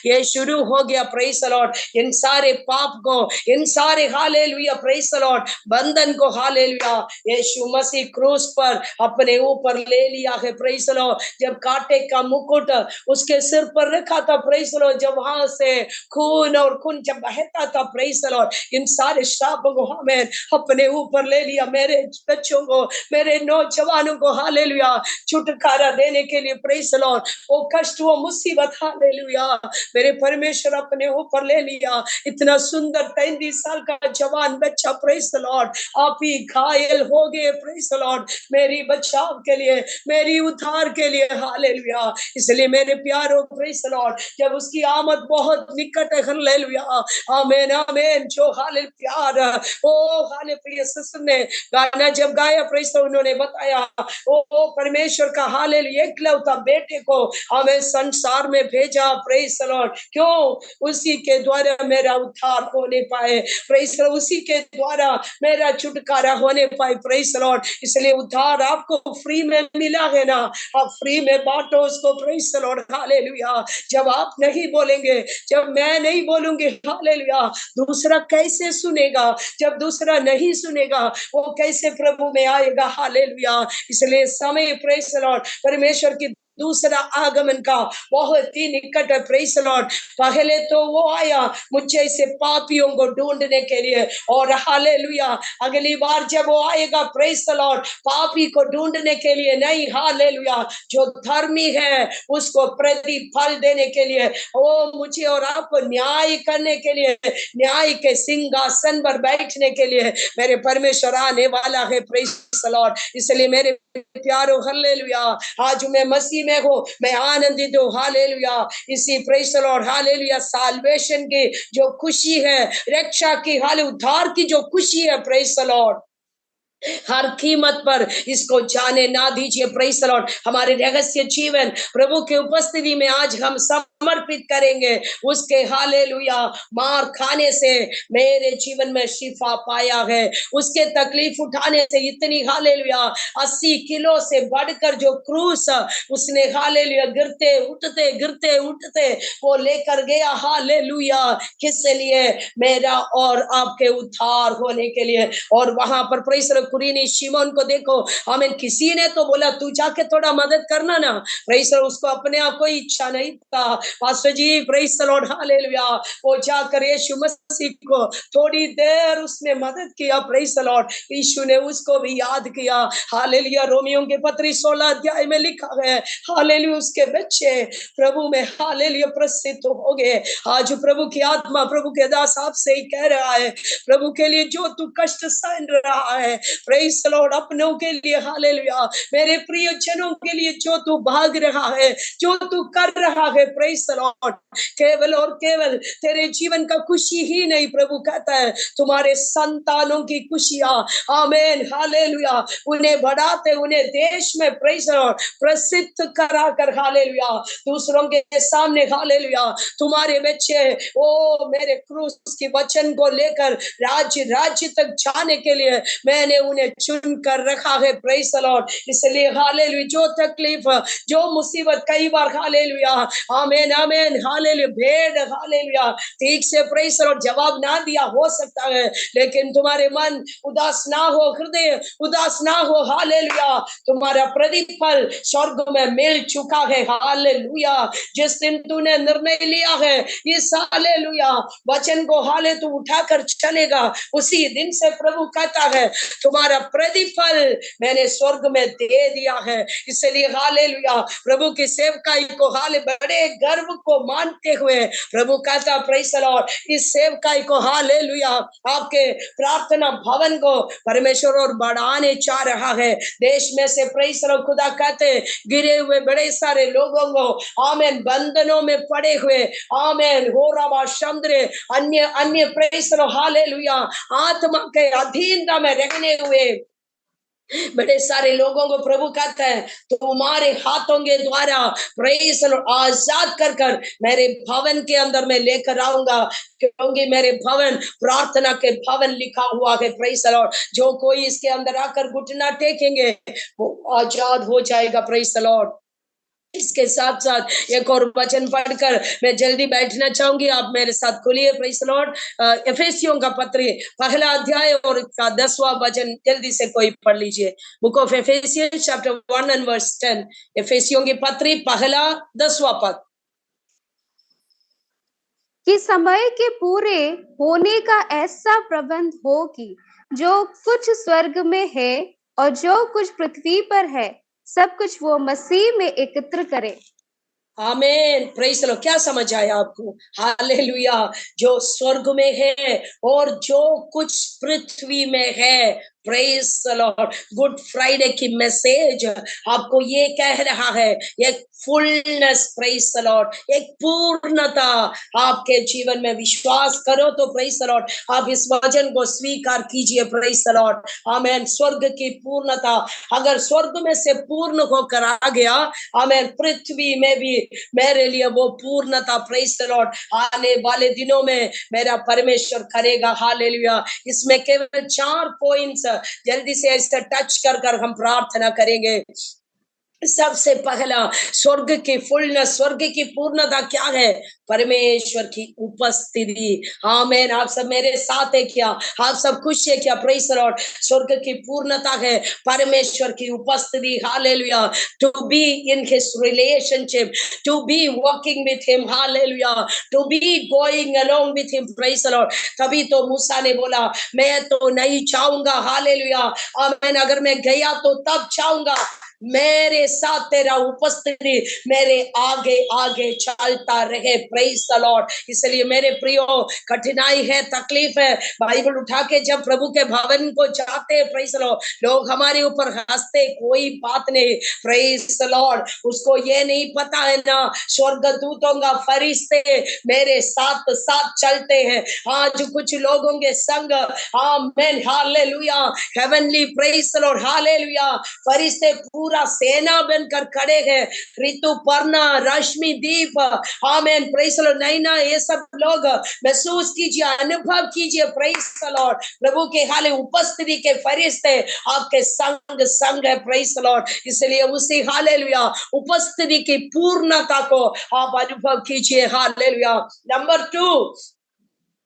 Speaker 3: ये शुरू हो गया, प्रेज द लॉर्ड। इन सारे पाप को, इन सारे हालेलुया प्रेज द लॉर्ड बंधन को हालेलुया यीशु मसीह क्रूस पर अपने ऊपर ले लिया है, प्रेज द लॉर्ड। जब कांटे का मुकुट उसके सिर पर रखा था, प्रेज द लॉर्ड, जब वहां से खून और खून जब बहता था, प्रेज द लॉर्ड, इन सारे शापों को हमें अपने ऊपर ले लिया। मेरे बच्चों को, मेरे नौजवानों को हालेलुया छुटकारा देने के लिए, प्रेज द लॉर्ड, वो कष्ट, वो मुसीबत हालेलुया मेरे परमेश्वर अपने ऊपर ले लिया। इतना सुंदर 33 साल का जवान बच्चा, प्रेज द लॉर्ड, आप ही घायल हो गए, प्रेज द लॉर्ड, मेरी बचाव के लिए, मेरी उद्धार के लिए, हालेलुया। इसलिए मेरे प्यारों, प्रेज द लॉर्ड, जब उसकी आमद बहुत निकट है, हालेलुया आमेन आमेन, जो हाले प्यार, ओ हाले प्रिय सिस्टर ने गाना जब गाया, प्रेज द, उन्होंने बताया ओ परमेश्वर का हालेलुया एकलौता बेटे को हमें संसार में भेजा, प्रेज द लॉर्ड, क्यों? उसी के द्वारा मेरा उद्धार होने पाए, प्रेज द लॉर्ड, उसी के द्वारा मेरा छुटकारा होने पाए, प्रेज द लॉर्ड। इसलिए उद्धार आपको फ्री में मिला है ना, आप फ्री में बांटो उसको, प्रेज द लॉर्ड हालेलुया। जब आप नहीं बोलेंगे, जब मैं नहीं बोलूंगी, हालेलुया, दूसरा कैसे सुनेगा? जब दूसरा नहीं सुनेगा, वो कैसे प्रभु में आएगा? हालेलुया। इसलिए समय, प्रेज द लॉर्ड, परमेश्वर की दूसरा आगमन का बहुत ही निकट है, प्रेज द लॉर्ड। पहले तो वो आया मुझे ऐसे पापियों को ढूंढने के लिए, और हालेलुया अगली बार जब वो आएगा, प्रेज द लॉर्ड, पापी को ढूंढने के लिए नहीं, हालेलुया जो धर्मी है उसको प्रतिफल देने के लिए, वो मुझे और आपको न्याय करने के लिए, न्याय के सिंहासन पर बैठने के लिए मेरे परमेश्वर आने वाला है, प्रेज द लॉर्ड। इसलिए मेरे प्यारो हालेलुया, आज मैं मसीह में हूँ, मैं आनंदित हूँ, हालेलुया। इसी praise the Lord hallelujah salvation की जो खुशी है, रक्षा की, हाल उद्धार की जो खुशी है, प्रेज द लॉर्ड, हर कीमत पर इसको जाने ना दीजिए, प्रेज द लॉर्ड। हमारे रहस्य जीवन प्रभु की उपस्थिति में आज हम समर्पित करेंगे उसके, हालेलुया मार खाने से मेरे जीवन में शिफा पाया है, उसके तकलीफ उठाने से इतनी, हालेलुया 80 किलो से बढ़कर जो क्रूस उसने हालेलुया गिरते उठते वो लेकर गया, हालेलुया किसके लिए? मेरा और आपके उद्धार होने के लिए। और वहां पर प्रेज द, कुरीनी शिमोन को देखो, हमें किसी ने तो बोला तू जाके थोड़ा मदद करना ना, प्रेज द, उसको अपने आप कोई इच्छा नहीं था, pastor ji praise the Lord hallelujah, वो जाकर यीशु मसीह को थोड़ी देर उसने मदद किया, प्रेज द लॉर्ड, यीशु ने उसको भी याद किया। हालेलुया, रोमियो के पत्री 16 अध्याय में लिखा है, हालेलुया, उसके बच्चे प्रभु में हालेलुया प्रसिद्ध हो गए। आज प्रभु की आत्मा, प्रभु के दास आपसे ही कह रहा है, प्रभु के लिए जो तू कष्ट सहन रहा है, प्रेज द लॉर्ड, अपनों के लिए हालेलुया, मेरे प्रिय जनों के लिए जो तू भाग रहा है, जो तू कर रहा है, प्रेज द लॉर्ड, केवल और केवल तेरे जीवन का खुशी ही नहीं, प्रभु कहता है तुम्हारे संतानों की खुशियां, आमीन हालेलुया, उन्हें बढ़ाते, उन्हें देश में प्रेज द लॉर्ड प्रसिद्ध करा कर हालेलुया, दूसरों के सामने हालेलुया, तुम्हारे बच्चे ओ मेरे क्रूस की वचन को लेकर राज्य राज्य तक जाने के लिए मैंने उन्हें चुन कर रखा है, प्रेज द लॉर्ड। इसलिए हालेलुया, जो तकलीफ, जो मुसीबत कई बार हालेलुया, आमीन आमीन हालेलुया, भेड़ हालेलुया ठीक से प्रेज द लॉर्ड जवाब ना दिया हो सकता है, लेकिन तुम्हारे मन उदास ना हो, हृदय उदास ना हो, हालेलुया, तुम्हारा प्रतिफल स्वर्ग में मिल चुका है, हालेलुया। जिस दिन तूने निर्णय लिया है इस हालेलुया वचन को हाले तू उठाकर चलेगा, उसी दिन से प्रभु कहता है तुम्हारा प्रतिफल मैंने स्वर्ग में दे दिया है। इसलिए हालेलुया, प्रभु की सेवकाई को हाले बड़े गर्व को मानते हुए प्रभु कहता प्रेज द लॉर्ड, इस सेवकाई को हालेलुया आपके प्रार्थना भवन को परमेश्वर और बढ़ाने चाह रहा है। देश में से प्रेज द लॉर्ड खुदा कहते गिरे हुए बड़े सारे लोगों को, आमीन, बंधनों में पड़े हुए, आमीन, हो रबा चंद्र, अन्य अन्य प्रेज द लॉर्ड हालेलुया आत्मा के अधीनता में रहने हुए बड़े सारे लोगों को प्रभु कहता है तुम्हारे हाथों के द्वारा प्रेज द लॉर्ड आजाद कर कर मेरे भवन के अंदर मैं लेकर आऊंगा, क्योंकि मेरे भवन प्रार्थना के भवन लिखा हुआ है, प्रेज द लॉर्ड। जो कोई इसके अंदर आकर घुटना टेकेंगे वो आजाद हो जाएगा, प्रेज द लॉर्ड। इसके साथ साथ एक और वचन पढ़कर मैं जल्दी बैठना चाहूंगी, आप मेरे साथ खोलिए प्रेज द लॉर्ड, एफेसियों का पत्र पहला अध्याय और 10वां वचन जल्दी से कोई पढ़ लीजिए। Book of Ephesians chapter 1 and verse 10, एफेसियों की पत्री पहला 10वां पद।
Speaker 4: कि समय के पूरे होने का ऐसा प्रबंध हो कि जो कुछ स्वर्ग में है और जो कुछ पृथ्वी पर है सब कुछ वो मसीह में एकत्र करे।
Speaker 3: आमीन, प्रेज द लॉर्ड। क्या समझ आया आपको? हालेलुया, जो स्वर्ग में है और जो कुछ पृथ्वी में है, praise the Lord. Good Friday की मैसेज आपको ये कह रहा है, एक फुलनेस, प्रेज द लॉर्ड, एक पूर्णता आपके जीवन में विश्वास करो तो प्रेज द लॉर्ड आप इस वचन को स्वीकार कीजिए, प्रेज द लॉर्ड। आमीन, स्वर्ग की पूर्णता, अगर स्वर्ग में से पूर्ण होकर आ गया, आमीन, पृथ्वी में भी मेरे लिए वो पूर्णता, प्रेज द लॉर्ड, आने वाले दिनों में मेरा परमेश्वर करेगा, हालेलुया। इसमें केवल 4 पॉइंट्स जल्दी से इसे टच कर हम प्रार्थना करेंगे। सबसे पहला, स्वर्ग की फुलनेस, स्वर्ग की पूर्णता क्या है? परमेश्वर की उपस्थिति। आमीन, आप सब मेरे साथ है क्या? आप सब खुश है क्या? Praise the lord. स्वर्ग की पूर्णता है परमेश्वर की उपस्थिति, hallelujah. To be in his relationship, to be walking with him, hallelujah, to be going along with him, praise the lord. तभी तो मूसा ने बोला मैं तो नहीं चाहूंगा, हालेलुया, आमीन, अगर मैं गया तो तब चाहूंगा, मेरे साथ तेरा उपस्थिति मेरे आगे आगे चलता रहे, प्रेज द लॉर्ड। इसलिए मेरे प्रियो, कठिनाई है, तकलीफ है, बाइबल उठा के जब प्रभु के भवन को जाते हैं, प्रेज द लॉर्ड, लोग हमारे ऊपर हंसते, कोई बात नहीं, प्रेज द लॉर्ड। उसको ये नहीं पता है ना, स्वर्गदूतों का फरिश्ते मेरे साथ साथ चलते हैं। आज कुछ लोगों के संग, आमीन, hallelujah, heavenly, praise the Lord, hallelujah, फरिश्ते पूरा सेना बनकर खड़े हैं, ऋतु पर्णा, रश्मि दीप, आमीन, प्रेज द लॉर्ड, नैना, ये सब लोग महसूस कीजिए, अनुभव कीजिए, प्रेज द लॉर्ड, प्रभु के हाले उपस्थिति के फरिश्ते आपके संग संग है, प्रेज द लॉर्ड। इसलिए उसी हालेलुया उपस्थिति की पूर्णता को आप अनुभव कीजिए, हालेलुया। नंबर 2,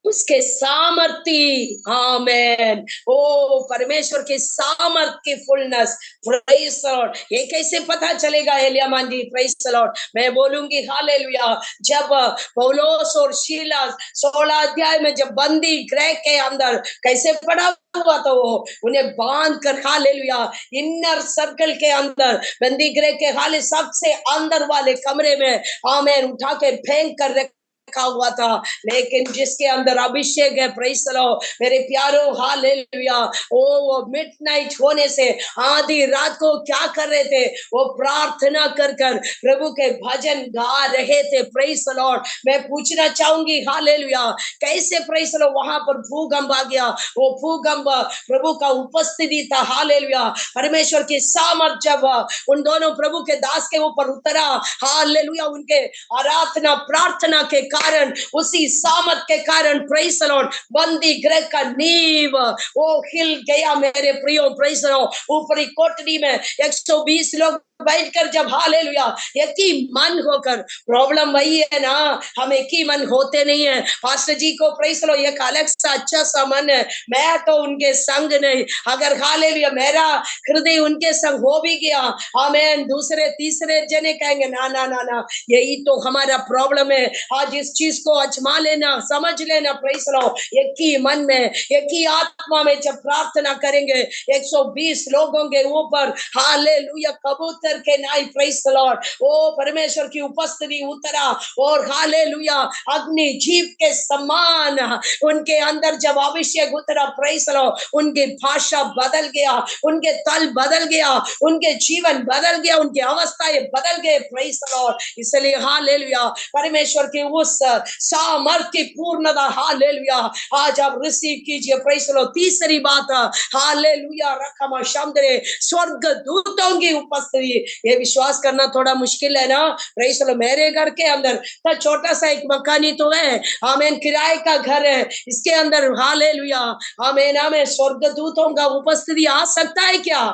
Speaker 3: उसके सामर्थ्य, आमेन। ओ परमेश्वर के सामर्थ की फुलनेस, प्रेज द लॉर्ड। ये कैसे पता चलेगा एलियामान जी? Praise the Lord. मैं बोलूंगी हालेलुया। जब पौलुस और सीलास 16 अध्याय में जब बंदी गृह के अंदर कैसे पड़ा हुआ था, वो उन्हें बांध कर हालेलुया इनर सर्कल के अंदर बंदी गृह के हाले सबसे अंदर वाले कमरे में आमेन उठा के फेंक कर रखा हुआ था। लेकिन जिसके अंदर अभिषेक है, प्रेज द लॉर्ड, मेरे प्यारो हालेलुया, वो मिडनाइट होने से आधी रात को क्या कर रहे थे? वो प्रार्थना कर कर प्रभु के भजन गा रहे थे। Praise the Lord. मैं पूछना चाहूंगी हालेलुया, कैसे प्रेज द लॉर्ड वहां पर भूकंप आ गया? वो भूकंप प्रभु का उपस्थिति था। हालेलुया। परमेश्वर की सामर्थ जब उन दोनों प्रभु के दास के ऊपर उतरा, हालेलुया, उनके आराधना प्रार्थना के कारण, उसी सामर्थ के कारण प्रेज द लॉर्ड बंदी गृह का नींव वो हिल गया। मेरे प्रियो प्रेज द लॉर्ड। ऊपरी कोठरी में 120 लोग बैठकर जब हालेलुया एक ही मन होकर, प्रॉब्लम वही है ना, हम एक ही मन होते नहीं है। पास्टर जी को प्रेज द लॉर्ड एक अलग सा अच्छा सा मन है, मैं तो उनके संग नहीं। अगर हालेलुया मेरा हृदय उनके संग हो भी गया, आमेन, दूसरे तीसरे जने कहेंगे ना ना ना ना, यही तो हमारा प्रॉब्लम है। आज इस चीज को अजमा लेना, समझ लेना। Praise the Lord. एक ही मन में, एक ही आत्मा में जब प्रार्थना करेंगे, 120 लोगों के ऊपर हालेलुया कबूतर के नाई, प्रेज द लॉर्ड, ओ परमेश्वर की उपस्थिति उतरा और हालेलुया अग्नि जीव के समान उनके अंदर जब अभिषेक उतरा, प्रेज द लॉर्ड, उनकी भाषा बदल गया, उनके तल बदल गया, उनके जीवन बदल गया, उनकी अवस्थाएं बदल गए। Praise the Lord. इसलिए हालेलुया परमेश्वर की उस सामर्थ की पूर्णता हालेलुया आज आप रिसीव कीजिए। Praise the Lord. तीसरी बात हालेलुया रखमा शमदरे स्वर्ग दूतों की उपस्थिति। ये विश्वास करना थोड़ा मुश्किल है ना। Praise the Lord. मेरे घर के अंदर तो छोटा सा एक मकान ही तो है, आमेन, किराए का घर है, इसके अंदर हालेलुया आमेन आमेन स्वर्गदूतों का उपस्थिति आ सकता है क्या?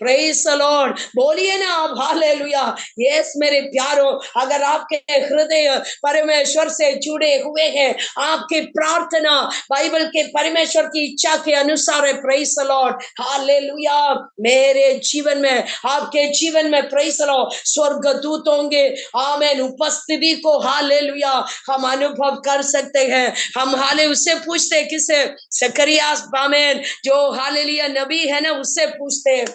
Speaker 3: Praise the Lord. बोलिए ना आप हालेलुया। यस मेरे प्यारो, अगर आपके हृदय परमेश्वर से जुड़े हुए हैं, आपकी प्रार्थना बाइबल के परमेश्वर की इच्छा के अनुसार है, प्रेज द लॉर्ड, हालेलुया, मेरे जीवन में, आपके जीवन में प्रेज द लॉर्ड स्वर्गदूत होंगे, आमेन, उपस्थिति को हालेलुया हम अनुभव कर सकते हैं। हम हाले उससे पूछते हैं, किससे? जकरिया आमेन जो हालेलुया नबी है ना, उससे पूछते हैं।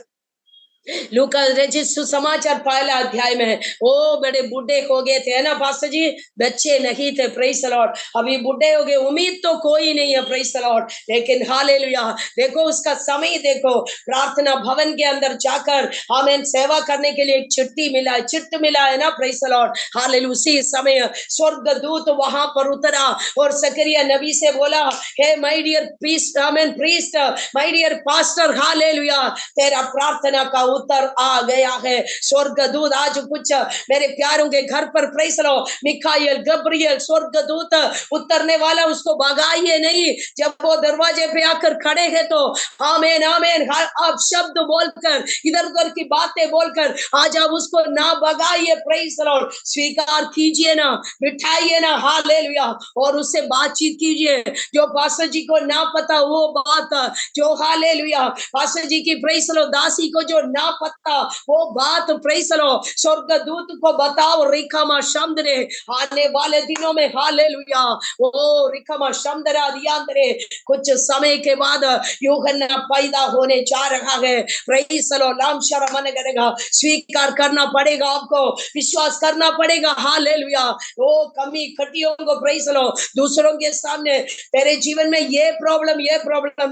Speaker 3: लूका रचित सुसमाचार पहला अध्याय में वो बड़े बूढ़े हो गए थे, है ना पास्टर जी, बच्चे नहीं थे। Praise the Lord. अभी बूढ़े हो गए, उम्मीद तो कोई नहीं है। Praise the Lord. लेकिन हालेलुया देखो उसका समय, देखो प्रार्थना भवन के अंदर जाकर आमेन सेवा करने के लिए एक चिट्ठी मिला है, चिट्ठ मिला है ना। Praise the Lord. हालेलुया उसी समय स्वर्गदूत वहां पर उतरा और जकरिया नबी से बोला, हे my dear priest, amen priest, my dear pastor, hallelujah तेरा प्रार्थना का उत्तर आ गया है। स्वर्गदूत आज कुछ मेरे प्यारों के घर पर प्रेज लो, मिखाएल गब्रियल स्वर्गदूत उतरने वाला, उसको भगाइए नहीं। जब वो दरवाजे पे आकर खड़े हैं तो आमेन आमेन आप शब्द बोलकर, इधर उधर की बातें बोलकर आज आप उसको ना भगाइए। Praise the Lord. स्वीकार कीजिए ना, बिठाइए ना, हालेलुया, और उससे बातचीत कीजिए। जो पास्टर जी को ना पता वो बात, जो हालेलुया पास्टर जी की प्रेज द लॉर्ड दासी को जो ना पता वो बात, प्रेज द लॉर्ड स्वर्गदूत को बताओ। रिकामा शमदरे आने वाले दिनों में हालेलुया ओ रिकामा शमदरा दियांदरे कुछ समय के बाद यूहन्ना पैदा होने जा रहा है। Praise the Lord. लाम शर्म मन करेगा, स्वीकार करना पड़ेगा, आपको विश्वास करना पड़ेगा। हालेलुया ओ कमी खटियों को प्रेज द लॉर्ड दूसरों के सामने, तेरे जीवन में ये प्रॉब्लम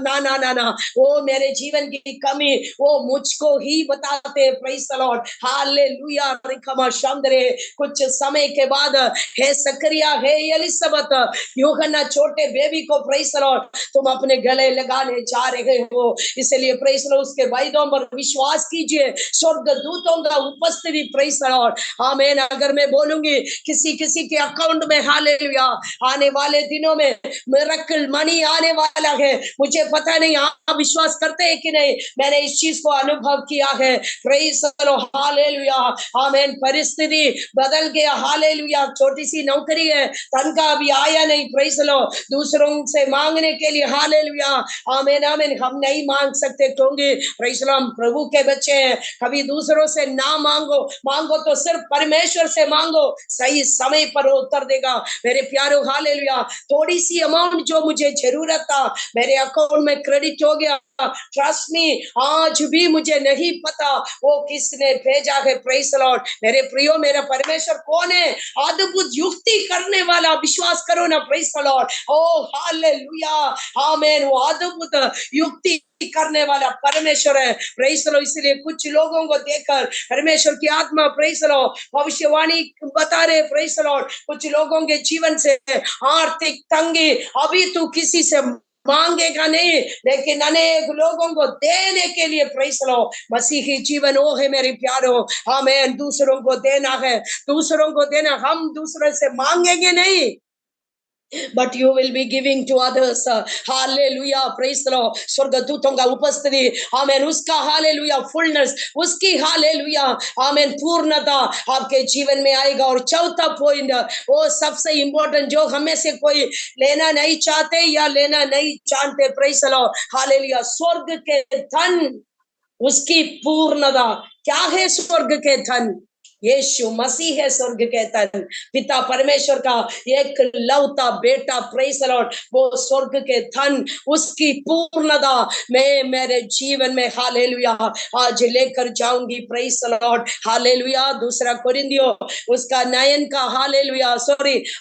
Speaker 3: ना ना ना ना, वो मेरे जीवन की कमी वो मुझको ही बताते। Praise the Lord. हालेलुया रिकमा शंदरे। कुछ समय के बाद हे जकरिया, हे एलिसबत, यूहन्ना छोटे बेबी को प्रेज द लॉर्ड तुम अपने गले लगाने जा रहे हो। इसलिए प्रेज द लॉर्ड उसके वायदों पर विश्वास कीजिए। स्वर्गदूतों का उपस्थिति, प्रेज द लॉर्ड, आमीन। अगर मैं बोलूंगी किसी किसी के अकाउंट में हालेलुया आने वाले दिनों में मिरेकल मनी आने वाला है, मुझे पता नहीं आप विश्वास करते हैं कि नहीं। मैंने इस चीज को अनुभव किया गया है, प्रेज द लॉर्ड, हालेलुया, आमेन। परिस्थिति बदल गया, हालेलुया। छोटी सी नौकरी है, तनख्वाह अभी आया नहीं, प्रेज द लॉर्ड, दूसरों से मांगने के लिए, हालेलुया, आमेन आमेन, हम नहीं मांग सकते क्योंकि प्रेज द लॉर्ड प्रभु के बच्चे हैं। कभी दूसरों से ना मांगो, मांगो तो सिर्फ परमेश्वर से मांगो, सही समय पर उत्तर देगा मेरे प्यारो, हालेलुया। थोड़ी सी अमाउंट जो मुझे जरूरत था मेरे अकाउंट में क्रेडिट हो गया, ट्रस्ट मी, आज भी मुझे नहीं पता वो किसने भेजा है, प्रेज द लॉर्ड। मेरे प्रियो, मेरा परमेश्वर कौन है? अद्भुत युक्ति करने वाला, विश्वास करो ना, प्रेज द लॉर्ड। ओ हालेलुया, आमेन। वो अद्भुत युक्ति करने वाला परमेश्वर है, प्रेज द लॉर्ड। इसलिए कुछ लोगों को देखकर परमेश्वर की आत्मा, प्रेज द लॉर्ड, भविष्यवाणी बता रहे, प्रेज द लॉर्ड, कुछ लोगों के जीवन से आर्थिक तंगी, अभी तू किसी से मांगेगा नहीं, लेकिन अनेक लोगों को देने के लिए, प्रेज द लॉर्ड, मसीही जीवन वो है मेरे प्यारो, आमेन। दूसरों को देना है, दूसरों को देना, हम दूसरों से मांगेंगे नहीं, but you will be giving to others, hallelujah, praise the Lord। स्वर्गदूतों का उपस्थिति, आमेन, उसका हालेलुया फुलनेस, उसकी हालेलुया आमेन पूर्णता आपके जीवन में आएगा। और चौथा पॉइंट, वो सबसे इंपॉर्टेंट, जो हमें से कोई लेना नहीं चाहते या लेना नहीं जानते, प्रेज द लॉर्ड, हालेलुया, स्वर्ग के धन, उसकी पूर्णता। क्या है स्वर्ग के धन? यीशु मसीह है स्वर्ग के धन, पिता परमेश्वर का एक लौता बेटा, प्रेज द लॉर्ड, वो स्वर्ग के धन, उसकी पूर्णता मैं मेरे जीवन में, हालेलुया, आज लेकर जाऊंगी, प्रेज द लॉर्ड, हालेलुया। दूसरा कोरिन्थियों उसका 9 का, हालेलुया,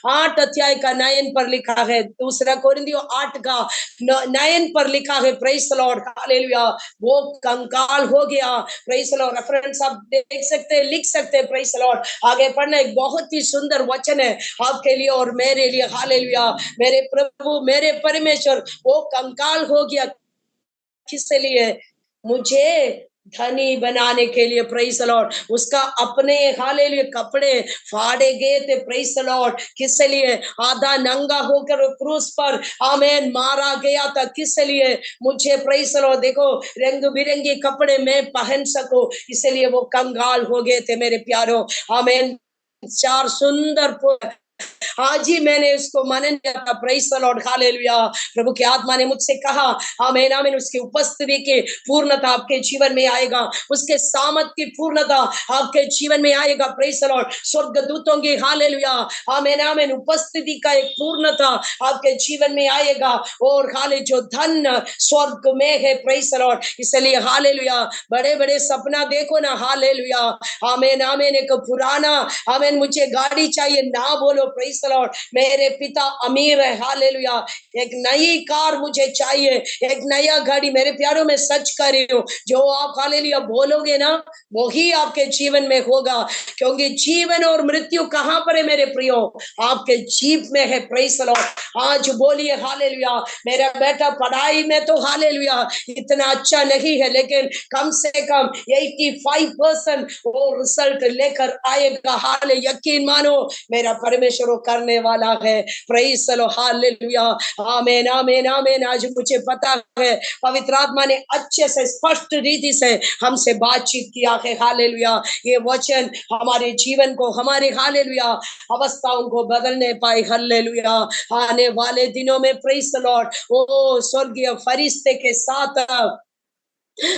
Speaker 3: 8 अध्याय का 9 पर लिखा है, दूसरा कोरिन्थियों 8 का 9 पर लिखा है, प्रेज द लॉर्ड, हालेलुया। वो कंकाल हो गया, प्रेज द लॉर्ड। रेफरेंस आप देख सकते हैं, लिख सकते हैं, प्रेज द लॉर्ड। आगे पढ़ना, एक बहुत ही सुंदर वचन है आपके लिए और मेरे लिए, हालेलुया। मेरे प्रभु, मेरे परमेश्वर, वो कंकाल हो गया, किसके लिए? मुझे धनी बनाने के लिए, प्रेज द लॉर्ड। उसका अपने हालेलुया कपड़े फाड़े गए थे, प्रेज द लॉर्ड, किसके लिए? आधा नंगा होकर क्रूस पर, आमेन, मारा गया था, किसके लिए? मुझे, प्रेज द लॉर्ड। देखो, रंग बिरंगे कपड़े मैं पहन सकूं, इसलिए वो कंगाल हो गए थे मेरे प्यारो, आमेन। 4 सुंदर आज ही मैंने उसको मनन किया था, प्रेज द लॉर्ड, हालेलुया। प्रभु की आत्मा ने मुझसे कहा, आमीन आमीन, उसकी उपस्थिति की पूर्णता आपके जीवन में आएगा, उसके सामर्थ की पूर्णता आपके जीवन में आएगा, प्रेज द लॉर्ड। स्वर्गदूतों की, हालेलुया, आमीन आमीन, उपस्थिति का एक पूर्णता आपके जीवन में आएगा। और हाले जो धन स्वर्ग में है, प्रेज द लॉर्ड, इसलिए हालेलुया, बड़े बड़े सपना देखो ना, हालेलुया, आमीन आमीन। एक पुराना, आमीन, मुझे गाड़ी चाहिए ना बोलो, प्रेज द लॉर्ड, मेरे पिता अमीर है, हालेलुया। एक नई कार मुझे चाहिए, एक नया गाड़ी, मेरे प्यारों में सच कर रही हूं, जो आप हालेलुया बोलोगे ना, वही आपके जीवन में होगा, क्योंकि जीवन और मृत्यु कहां पर है मेरे प्रियो? आपके जीव में है, प्रेज द लॉर्ड। आज बोलिए हालेलुया, मेरा बेटा पढ़ाई में तो हालेलुया इतना अच्छा नहीं है, लेकिन कम से कम 85% वो रिजल्ट लेकर आएगा, हाले, यकीन मानो, मेरा परमेश्वर करने वाला है, प्रेज द लॉर्ड, हालेलुया, आमीन आमीन आमीन। आज मुझे पता है पवित्र आत्मा ने अच्छे से स्पष्ट रीति से हमसे बातचीत किया है, हालेलुया। ये वचन हमारे जीवन को, हमारे हालेलुया अवस्थाओं को बदलने पाए, हालेलुया। आने वाले दिनों में, प्रेज द लॉर्ड, ओ स्वर्गीय फरिश्ते के साथ,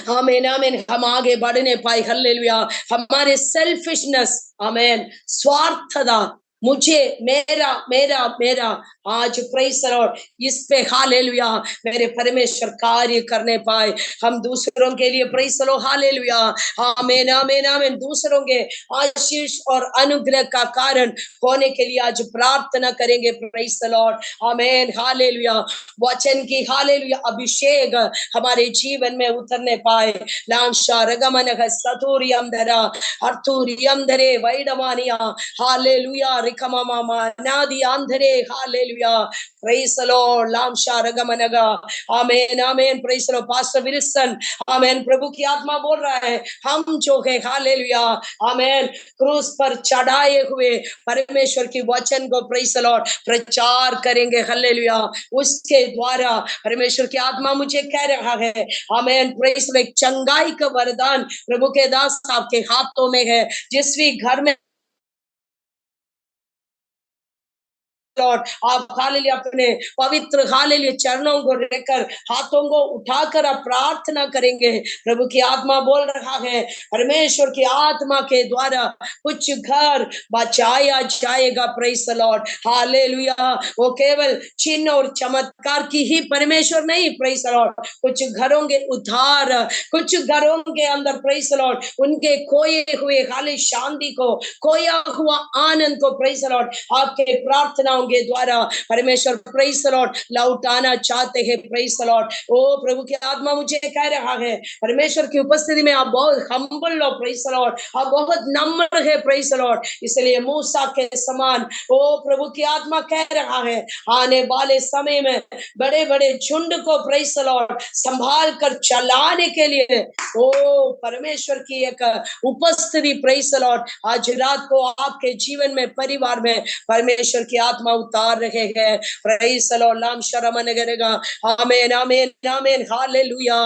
Speaker 3: आमीन आमीन, हम आगे बढ़ने पाए, हालेलुया। हमारे सेल्फिशनेस, आमीन, स्वार्थता, मुझे, मेरा मेरा मेरा, आज प्रेज द लॉर्ड, इस पे हालेलुया मेरे परमेश्वर कार्य करने पाए। हम दूसरों के लिए, प्रेज द लॉर्ड, हालेलुया, आमीन आमीन आमीन, दूसरों के आशीष और अनुग्रह का कारण होने के लिए आज प्रार्थना करेंगे, प्रेज द लॉर्ड, आमीन, हालेलुया। वचन की, हालेलुया, अभिषेक हमारे जीवन में उतरने पाए। लांशा रगमन सतूरियम धरा अर्थूरियम धरे वैडमानिया, हालेलुया, रिकमा मामा नादी आंधरे हालेलुया प्रेज द लॉर्ड लाम शारगमनगा amen amen praise the Lord pastor Wilson amen प्रभु की आत्मा बोल रहा है हम जो है हालेलुया आमेन क्रूस पर चढ़ाए हुए परमेश्वर की वचन को प्रेज द लॉर्ड प्रचार करेंगे हालेलुया उसके द्वारा परमेश्वर की आत्मा मुझे कह रहा है आमेन प्रेज द लॉर्ड चंगाई का वरदान प्रभु के दास आपके हाथों में है जिस भी घर में लॉर्ड आप हालेलुया अपने पवित्र हालेलुया चरणों को लेकर हाथों को उठाकर आप प्रार्थना करेंगे प्रभु की आत्मा बोल रहा है परमेश्वर की आत्मा के द्वारा कुछ घर बचाया जाएगा प्रेज द लॉर्ड हालेलुया वो केवल चिन्ह और चमत्कार की ही परमेश्वर नहीं प्रेज द लॉर्ड कुछ घरों के उद्धार कुछ घरों के अंदर प्रेज द लॉर्ड उनके खोए हुए हाले शांति को खोया हुआ आनंद को प्रेज द लॉर्ड आपके प्रार्थनाओं के द्वारा परमेश्वर प्रेज द लॉर्ड लौटाना चाहते हैं प्रेज द लॉर्ड ओ प्रभु की आत्मा मुझे कह रहा है परमेश्वर की उपस्थिति में आप बहुत हम्बल हो प्रेज द लॉर्ड आप बहुत नम्र है प्रेज द लॉर्ड इसलिए मूसा के समान ओ प्रभु की आत्मा कह रहा है आने वाले समय में बड़े बड़े झुंड को प्रेज द लॉर्ड संभाल कर चलाने के लिए ओ परमेश्वर की एक उपस्थिति प्रेज द लॉर्ड आज रात को आपके जीवन में परिवार में परमेश्वर की आत्मा उतार रहे हैं प्रेज द लॉर्ड नाम शरमन करेगा आमीन आमीन आमीन हालेलुया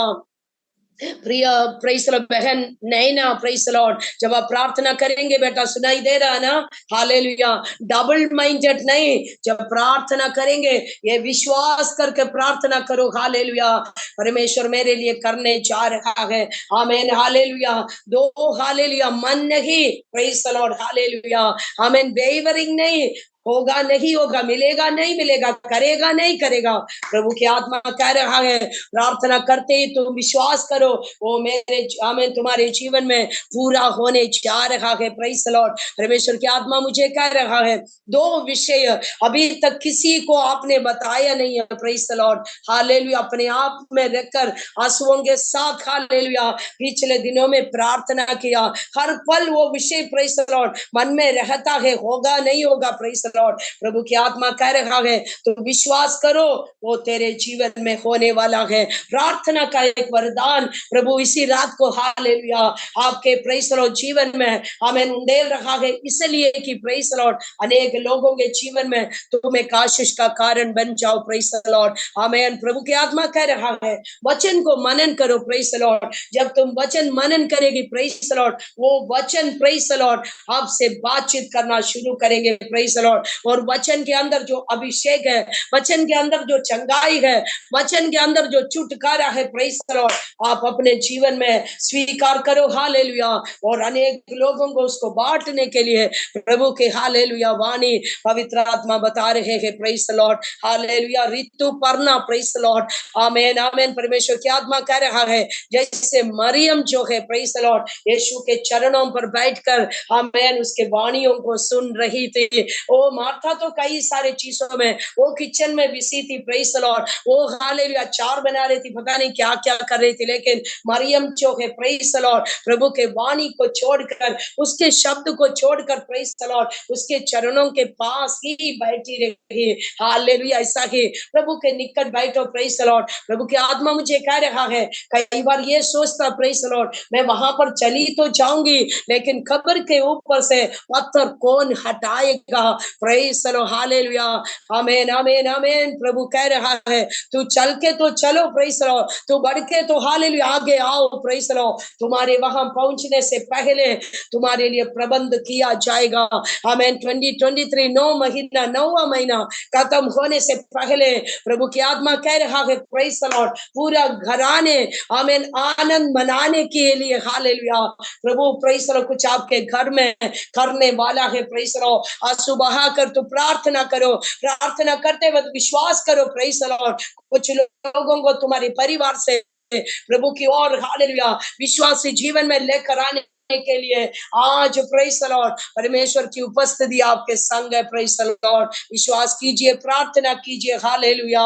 Speaker 3: प्रिय प्रेज द लॉर्ड बहन नैना प्रेज द लॉर्ड जब आप प्रार्थना करेंगे बेटा सुनाई दे रहा है ना हालेलुया डबल माइंडेड नहीं जब प्रार्थना करेंगे ये विश्वास करके प्रार्थना करो हालेलुया परमेश्वर मेरे लिए करने जा रहा है आमीन हालेलुया दो हालेलुया मन नहीं प्रेज द लॉर्ड हालेलुया आमीन वेवरिंग नहीं होगा नहीं होगा मिलेगा नहीं मिलेगा करेगा नहीं करेगा प्रभु की आत्मा कह रहा है प्रार्थना करते ही तुम विश्वास करो वो मेरे आमीन तुम्हारे जीवन में पूरा होने जा रहा है प्रेज द लॉर्ड परमेश्वर की आत्मा मुझे कह रहा है दो विषय अभी तक किसी को आपने बताया नहीं है प्रेज द लॉर्ड हालेलुया अपने आप में रहकर आंसुओं के साथ हालेलुया पिछले दिनों में प्रार्थना किया हर पल वो विषय प्रेज द लॉर्ड मन में रहता है होगा नहीं होगा प्रेज लॉर्ड प्रभु की आत्मा कह रहा है तो विश्वास करो वो तेरे जीवन में होने वाला है प्रार्थना का एक वरदान प्रभु इसी रात को हालेलुया आपके प्रेज लॉर्ड जीवन में आमीन उंडेल रहा है इसलिए कि प्रेज लॉर्ड अनेक लोगों के जीवन में तुम एक आशीष का कारण बन जाओ प्रेज लॉर्ड आमीन प्रभु की आत्मा कह रहा है वचन को मनन करो प्रेज लॉर्ड जब तुम वचन मनन करेगी प्रेज लॉर्ड वो वचन प्रेज लॉर्ड आपसे बातचीत करना शुरू करेंगे प्रेज लॉर्ड और वचन के अंदर जो अभिषेक है वचन के अंदर जो चंगाई है वचन के अंदर जो छुटकारा है प्रेज द लॉर्ड आप अपने जीवन में स्वीकार करो हालेलुया और अनेक लोगों को उसको बांटने के लिए प्रभु के हालेलुया वाणी पवित्र आत्मा बता रहे हैं praise the Lord hallelujah Rituparna praise the Lord आमीन आमीन परमेश्वर की आत्मा कह रहा है जैसे मरियम जो है प्रेज द लॉर्ड यीशु के चरणों पर बैठकर आमीन उसके वाणियों को सुन रही थी ओ मार्था तो कई सारे चीजों में वो किचन में बिजी थी प्रेज द लॉर्ड वो हालेलुया अचार बना रही थी पता नहीं क्या क्या कर रही थी लेकिन मरियम जो है प्रेज द लॉर्ड प्रभु के वाणी को छोड़कर उसके शब्द को छोड़कर प्रेज द लॉर्ड उसके चरणों के पास ही बैठी रही हालेलुया ऐसा ही प्रभु के निकट बैठो प्रेज द लॉर्ड प्रभु की आत्मा मुझे कह रहा है कई बार ये सोचता प्रेज द लॉर्ड मैं वहां पर चली तो जाऊंगी लेकिन खबर के ऊपर से पत्थर कौन हटाएगा प्रेज द लॉर्ड हालेलुया आमीन आमीन आमीन प्रभु कह रहा है तू चल के तो चलो प्रेज द लॉर्ड तू बढ़ के तो हालेलुया आगे आओ प्रेज द लॉर्ड तुम्हारे वहां पहुंचने से पहले तुम्हारे लिए प्रबंध किया जाएगा आमीन 2023 9वां महीना खत्म होने से पहले प्रभु की आत्मा कह रहा है प्रेज द लॉर्ड पूरा घराने आमीन आनंद मनाने के लिए hallelujah Prabhu praise the Lord कुछ आपके घर में करने वाला है प्रेज द लॉर्ड आंसू बहा कर तो प्रार्थना करो प्रार्थना करते वक्त विश्वास करो प्रेज द लॉर्ड कुछ लोगों को तुम्हारे परिवार से प्रभु की ओर हालेलुया विश्वासी जीवन में लेकर आने के लिए आज प्रेज द लॉर्ड परमेश्वर की उपस्थिति आपके संग है प्रेज द लॉर्ड विश्वास कीजिए प्रार्थना कीजिए हालेलुया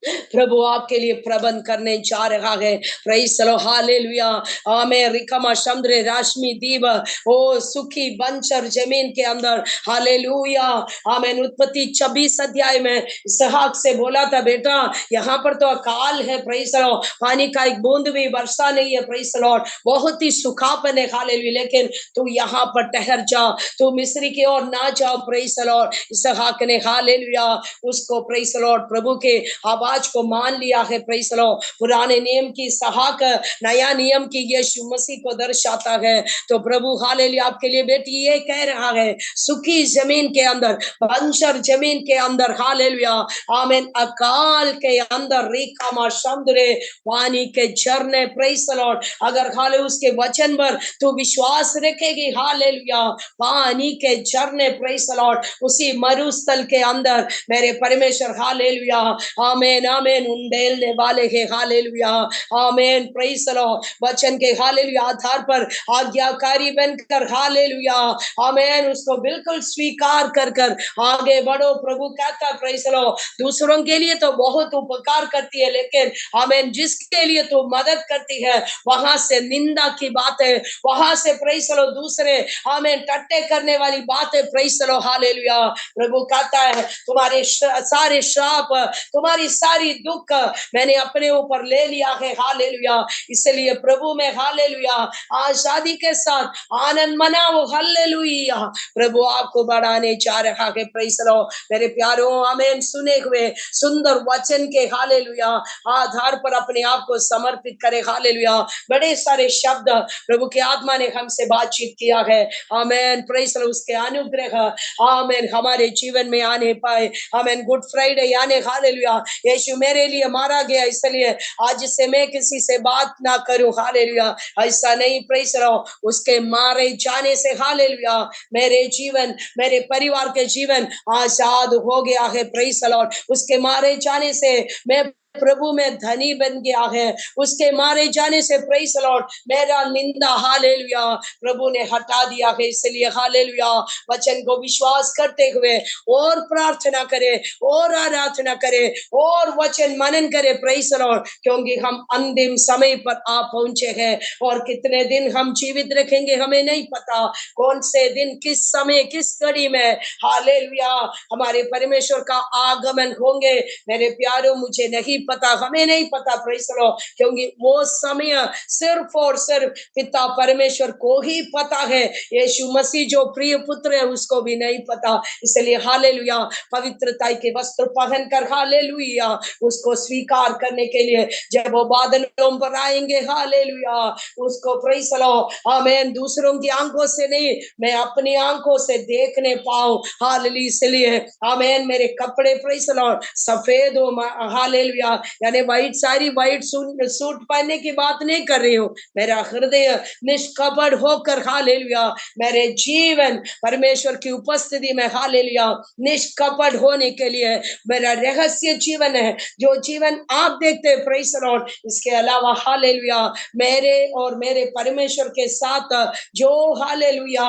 Speaker 3: प्रभु आपके लिए प्रबंध करने जा रहा है। Praise the Lord, hallelujah. Amen. रिकमा समुद्र राशमी दीव ओ सुखी बंजर जमीन के अंदर, हालेलुया। आमेन। उत्पत्ति 26 अध्याय में इसहाक से बोला था, बेटा यहाँ पर तो अकाल है, प्रेज़ द लॉर्ड, पानी का एक बूंद भी वर्षा नहीं है, प्रेज़ द लॉर्ड, बहुत ही सूखापन है, हालेलुया, लेकिन तू यहाँ पर ठहर जा, तू मिस्री की ओर ना जाओ, प्रेज़ द लॉर्ड। इसहाक ने हालेलुया उसको, प्रेज़ द लॉर्ड, प्रभु के आवाज को मान लिया है, प्रेज़ द लॉर्ड। पुराने नियम की इसहाक नया नियम की यीशु मसीह को दर्शाता है। तो प्रभु हालेलुया आपके लिए बेटी ये कह रहा है, सुखी जमीन के अंदर, बंजर जमीन के अंदर, हालेलुया, आमीन, अकाल के अंदर रेखा समुद्र पानी के झरने, प्रेज़ द लॉर्ड, अगर हाले उसके वचन पर तू विश्वास रखेगी, हालेलुया, पानी के झरने, प्रेज़ द लॉर्ड, उसी मरुस्थल के अंदर मेरे परमेश्वर, हालेलुया, आमीन आमीन, उंडेलने वाले हैं, हालेलुया, आमीन, प्रेज़ द लॉर्ड, वचन के हालेलुया आधार पर आज्ञाकारी बनकर, हालेलुया, आमीन, उसको बिल्कुल स्वीकार कर कर आगे बढ़ो। प्रभु कहता है, प्रेज़ द लॉर्ड, दूसरों के लिए तो बहुत उपकार करती है, लेकिन आमीन जिसके लिए तो मदद करती है वहां से निंदा की बातें, वहां से प्रेज़ द लॉर्ड दूसरे आमीन टट्टे करने वाली बातें, प्रेज़ द लॉर्ड, हालेलुया। प्रभु कहता है, तुम्हारे सारे श्राप, तुम्हारी सारी दुख मैंने अपने ऊपर ले लिया है, हालेलुया। इसलिए प्रभु में, हालेलुया, आज शादी के साथ आनंद मनाओ, हालेलुया। प्रभु आपको बढ़ाने जा रहा है, प्रेज़ द लॉर्ड। मेरे प्यारों, आमीन, सुने हुए सुंदर वचन के, हालेलुया, आधार पर अपने आप को समर्पित करें, हालेलुया। बड़े सारे शब्द प्रभु की आत्मा ने हमसे बातचीत किया है, आमीन, प्रेज़ द लॉर्ड। उसके अनुग्रह, आमीन, हमारे जीवन में आने पाए, आमीन। गुड फ्राइडे यानी, हालेलुया, यीशु मेरे लिए मारा गया, इसलिए आज से मैं किसी से बात ना करूं, हालेलुया, ऐसा नहीं, प्रेज़ द लॉर्ड। उसके मारे जाने से, हालेलुया, मेरे जीवन, मेरे परिवार के जीवन आजाद हो गया है, प्रेज़ द लॉर्ड। उसके मारे जाने से मैं प्रभु में धनी बन गया है, उसके मारे जाने से, प्रेज़ द लॉर्ड, मेरा निंदा, हालेलुया, प्रभु ने हटा दिया है। इसलिए हालेलुया वचन को विश्वास करते हुए और प्रार्थना करे और आराधना करे और वचन मनन करे, प्रेज़ द लॉर्ड, क्योंकि हम अंतिम समय पर आ पहुंचे हैं और कितने दिन हम जीवित रखेंगे हमें नहीं पता, कौन से दिन, किस समय, किस घड़ी में, हालेलुया, हमारे परमेश्वर का आगमन होंगे। मेरे प्यारों, मुझे नहीं पता, हमें नहीं पता, प्रेज़ द लॉर्ड, क्योंकि वो समय सिर्फ और सिर्फ पिता परमेश्वर को ही पता है। यीशु मसीह जो प्रिय पुत्र है उसको भी नहीं पता। इसलिए हालेलुया पवित्रता के वस्त्र पहनकर, हालेलुया, उसको स्वीकार करने के लिए जब वो बादलों पर आएंगे, हालेलुया, उसको, प्रेज़ द लॉर्ड, आमीन, दूसरों की आंखों से नहीं, मैं अपनी आंखों से देखने पाऊं, हालेलुया। इसलिए आमीन, मेरे कपड़े, प्रेज़ द लॉर्ड, सफेद हो, हालेलुया, यानी व्हाइट साड़ी, व्हाइट सूट पहनने की बात नहीं कर रही हूँ। मेरा हृदय निष्कपट होकर, हालेलुया, मेरे जीवन परमेश्वर की उपस्थिति में, हालेलुया, निष्कपट होने के लिए मेरा रहस्य जीवन है, जो जीवन आप देखते हैं, प्रेज़ द लॉर्ड। इसके अलावा, हालेलुया, मेरे और मेरे परमेश्वर के साथ जो, हालेलुया,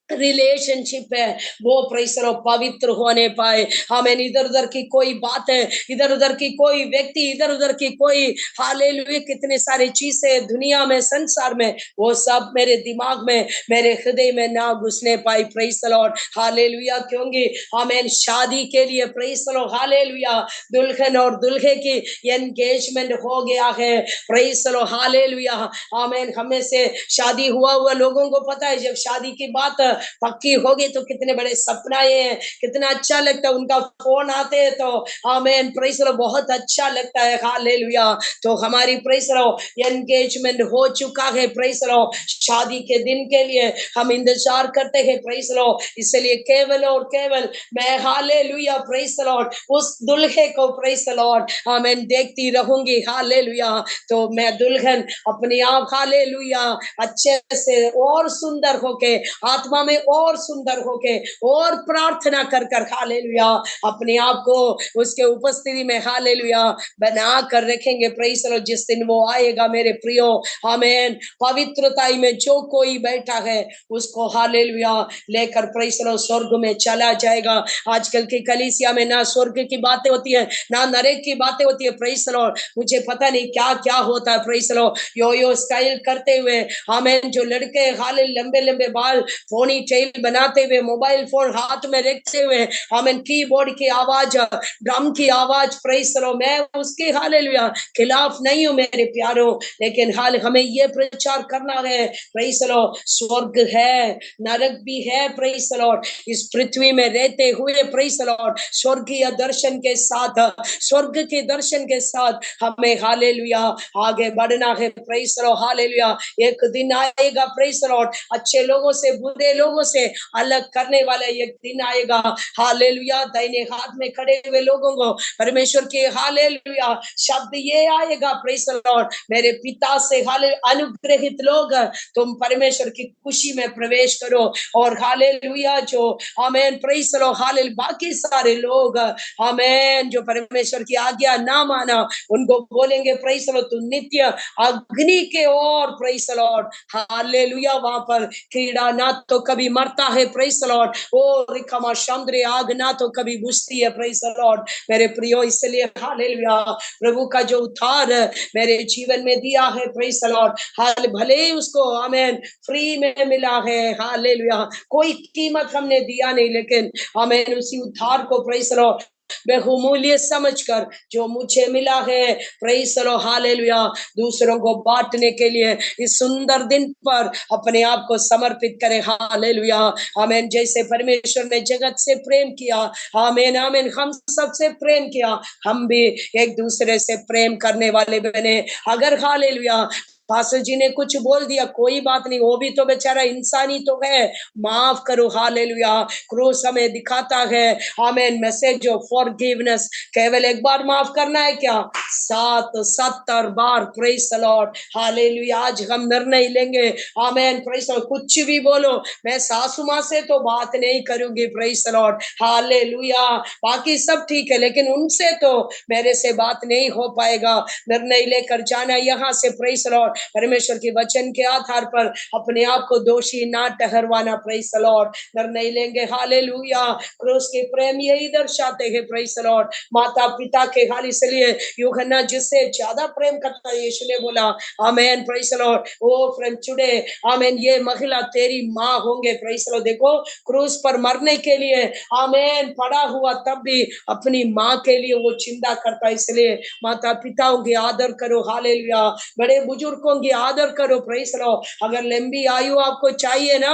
Speaker 3: रिलेशनशिप है वो, प्रेज़ द लॉर्ड, पवित्र होने पाए। हमें इधर उधर की कोई बात है, इधर उधर की कोई व्यक्ति, इधर उधर की कोई, हालेलुया, कितने सारे चीजें दुनिया में, संसार में, वो सब मेरे दिमाग में, मेरे हृदय में ना घुसने पाई, प्रेज़ द लॉर्ड, हालेलुया। क्योंकि हमें शादी के लिए, प्रेज़ द लॉर्ड, हालेलुया, दुल्हन और दुल्हे की एंगेजमेंट हो गया है, प्रेज़ द लॉर्ड, हालेलुया, आमीन। हमें से शादी हुआ लोगों को पता है, जब शादी की बात पक्की होगी तो कितने बड़े सपनाए हैं, कितना अच्छा लगता है, उनका फोन आते हैं तो आमीन, प्रेज़ द लॉर्ड, बहुत अच्छा लगता है, हालेलुया। तो हमारी, प्रेज़ द लॉर्ड, एंगेजमेंट हो चुका है, प्रेज़ द लॉर्ड, शादी के दिन के लिए हम इंतजार करते हैं, प्रेज़ द लॉर्ड। इसलिए केवल और केवल मैं, हालेलुया, प्रेज़ द लॉर्ड, उस दुल्हे को, प्रेज़ द लॉर्ड, आमीन, देखती रहूंगी, हालेलुया। तो मैं दुल्हन अपने आप, हालेलुया, अच्छे से और सुंदर होके, आत्मा में और सुंदर होके और प्रार्थना कर कर हालेलुया अपने आप को उसके उपस्थिति में हालेलुया बना कर रखेंगे। Praise the Lord. जिस दिन वो आएगा मेरे प्रियो, आमीन, पवित्रताई में जो कोई बैठा है उसको हालेलुया लेकर प्रेज द लॉर्ड स्वर्ग में चला जाएगा। आजकल की कलीसिया में ना स्वर्ग की बातें होती है ना नरक की बातें होती है। Praise the Lord. मुझे पता नहीं क्या क्या होता है। Praise the Lord. Yo style करते हुए, आमीन, जो लड़के हाले लंबे लंबे बाल फोनी टेल बनाते हुए, मोबाइल फोन हाथ में रखते हुए, आमीन, कीबोर्ड की आवाज, ड्रम की आवाज, प्रेज द लॉर्ड, मैं उसके हालेलुया खिलाफ नहीं हूं मेरे प्यारों, लेकिन हाल हमें ये प्रचार करना है, प्रेज द लॉर्ड, स्वर्ग है, नरक भी है। Praise the Lord. इस पृथ्वी में रहते हुए प्रेज द लॉर्ड स्वर्गीय दर्शन के साथ, स्वर्ग के दर्शन के साथ हमें हालेलुया आगे बढ़ना है। Praise the Lord. हालेलुया। एक दिन आएगा प्रेज द लॉर्ड, अच्छे लोगों से बुरे लोगों से अलग करने वाला एक दिन आएगा। हालेलुया। दाहिने हाथ में खड़े हुए लोगों को परमेश्वर के हालेलुया शब्द ये आएगा, प्रेज द लॉर्ड, मेरे पिता से हाले अनुग्रहित लोग, तुम परमेश्वर की खुशी में प्रवेश करो। और हालेलुया जो आमीन प्रेज द लॉर्ड हालेलुया बाकी सारे लोग आमीन जो परमेश्वर की आज्ञा ना माना, उनको बोलेंगे प्रेज द लॉर्ड तू नित्य अग्नि के ओर, प्रेज द लॉर्ड हालेलुया, वहां पर कीड़ा ना तो कभी मरता है, प्रेज द लॉर्ड, ओ रिकमा समुद्री आग ना तो कभी बुझती है। Praise the Lord. मेरे प्रियो, इसलिए हालेलुया प्रभु का जो उद्धार मेरे जीवन में दिया है, प्रेज द लॉर्ड, हाल भले ही उसको आमीन फ्री में मिला है, हालेलुया, कोई कीमत हमने दिया नहीं, लेकिन आमीन उसी उद्धार को प्रेज द लॉर्ड बहुमूल्य समझकर जो मुझे मिला है, प्रेज द लॉर्ड हालेलुया, दूसरों को बांटने के लिए इस सुंदर दिन पर अपने आप को समर्पित करें। हालेलुया। आमीन। जैसे परमेश्वर ने जगत से प्रेम किया, आमीन आमीन, हम सबसे प्रेम किया, हम भी एक दूसरे से प्रेम करने वाले बने। अगर हालेलुया पास्टर जी ने कुछ बोल दिया, कोई बात नहीं, वो भी तो बेचारा इंसानी तो है, माफ करो। हालेलुया। क्रूस हमें दिखाता है आमीन मैसेज ऑफ फॉरगिवनेस। केवल एक बार माफ करना है क्या? 70 बार। Praise the Lord. हालेलुया। आज हम निर्णय लेंगे, आमीन, प्रेज द लॉर्ड, कुछ भी बोलो, मैं सासू माँ से तो बात नहीं करूंगी, प्रेज द लॉर्ड हालेलुया, बाकी सब ठीक है, लेकिन उनसे तो मेरे से बात नहीं हो पाएगा। निर्णय लेकर जाना यहाँ से, प्रेज द लॉर्ड, परमेश्वर के वचन के आधार पर अपने आप को दोषी ना ठहरवाना। Praise the Lord. निर्णय लेंगे। हालेलुया। क्रूस के प्रेम यही दर्शाते हैं, प्रेज द लॉर्ड, माता पिता के हाल। इसलिए यूहन्ना जिससे ज्यादा प्रेम करता है, यीशु ने बोला amen, praise the Lord, o friend today amen, ये महिला तेरी माँ होंगे। Praise the lord. देखो क्रूस पर मरने के लिए आमीन पड़ा हुआ, तब भी अपनी माँ के लिए वो चिंता करता है। इसलिए माता पिताओं की आदर करो। हालेलुया। बड़े बुजुर्गों की आदर करो। Praise the Lord. अगर लंबी आयु आपको चाहिए ना,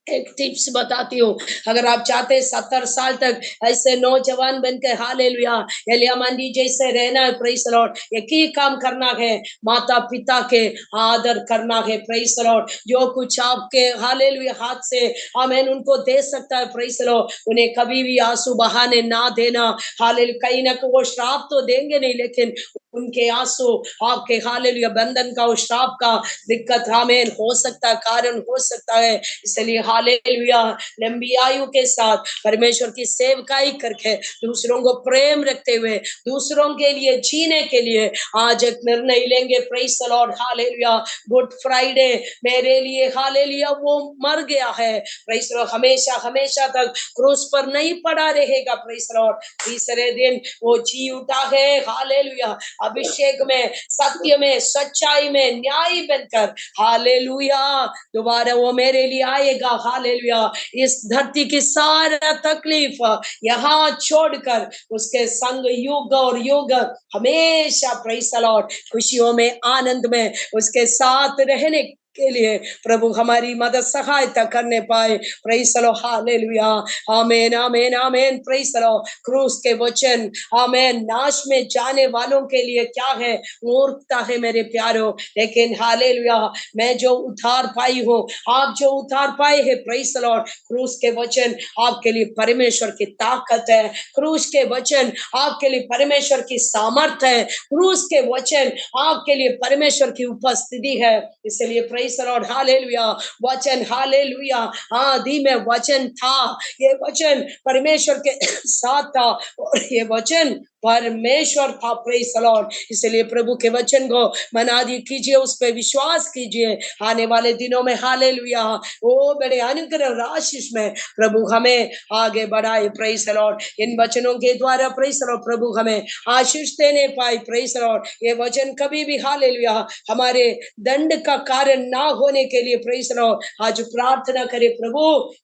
Speaker 3: एक टिप्स बताती हूँ, अगर आप चाहते 70 साल तक ऐसे नौजवान बनकर हालेलुया एलिया मंडी जैसे रहना है, प्रेज द लॉर्ड, एक ही काम करना है, माता पिता के आदर करना है। Praise the Lord. जो कुछ आपके हालेलुया हाथ से आमीन उनको दे सकता है, प्रेज द लॉर्ड, उन्हें कभी भी आंसू बहाने ना देना। हालेलुया। कहीं ना वो श्राप तो देंगे नहीं, लेकिन उनके आंसू आपके हालेलुया बंधन का और श्राप का दिक्कत आमीन हो सकता है, कारण हो सकता है। इसलिए हालेलुया लंबी आयु के साथ परमेश्वर की सेवकाई करके दूसरों को प्रेम रखते हुए दूसरों के लिए जीने के लिए आज एक निर्णय लेंगे। Praise the Lord. Hallelujah. Good Friday मेरे लिए हालेलुया वो मर गया है, प्रेज द लॉर्ड, हमेशा हमेशा तक क्रूस पर नहीं पड़ा रहेगा। Praise the Lord. तीसरे दिन वो जी उठा है, हालेलुया, अभिषेक में, सत्य में, सच्चाई में, न्याय बनकर, हालेलुया, दोबारा वो मेरे लिए आएगा। हालेलुया। इस धरती की सारा तकलीफ यहाँ छोड़कर उसके संग युग और युग हमेशा, प्रेज द लॉर्ड, खुशियों में, आनंद में उसके साथ रहने के लिए प्रभु हमारी मदद सहायता करने पाए। Praise the Lord. हालेलुया। आमीन आमीन आमीन। Praise the Lord. क्रूस के वचन आमीन नाश में जाने वालों के लिए क्या है? मूर्खता है मेरे प्यारो, लेकिन हालेलुया मैं जो उद्धार पाई हूँ, आप जो उद्धार पाए हैं, प्रेज द लॉर्ड, क्रूस के वचन आपके लिए परमेश्वर की ताकत है। क्रूस के वचन आपके लिए परमेश्वर की सामर्थ है। क्रूस के वचन आपके लिए परमेश्वर की उपस्थिति है। इसलिए प्रेज द लॉर्ड, हालेलुया। वचन, हालेलुया, आदि में वचन था, ये वचन परमेश्वर के साथ था और ये वचन परमेश्वर था, प्रेज द लॉर्ड। इसलिए प्रभु के वचन को मनादी कीजिए, उस पर विश्वास कीजिए। आने वाले दिनों में हालेलुया वो बड़े अनुग्रह और आशीष में प्रभु हमें आगे बढ़ाए, प्रेज द लॉर्ड। इन वचनों के द्वारा प्रेज द लॉर्ड प्रभु हमें आशीष देने पाए, प्रेज द लॉर्ड। ये वचन कभी भी हालेलुया हमारे दंड का कारण ना होने के लिए प्रेज द लॉर्ड आज प्रार्थना करें, प्रभु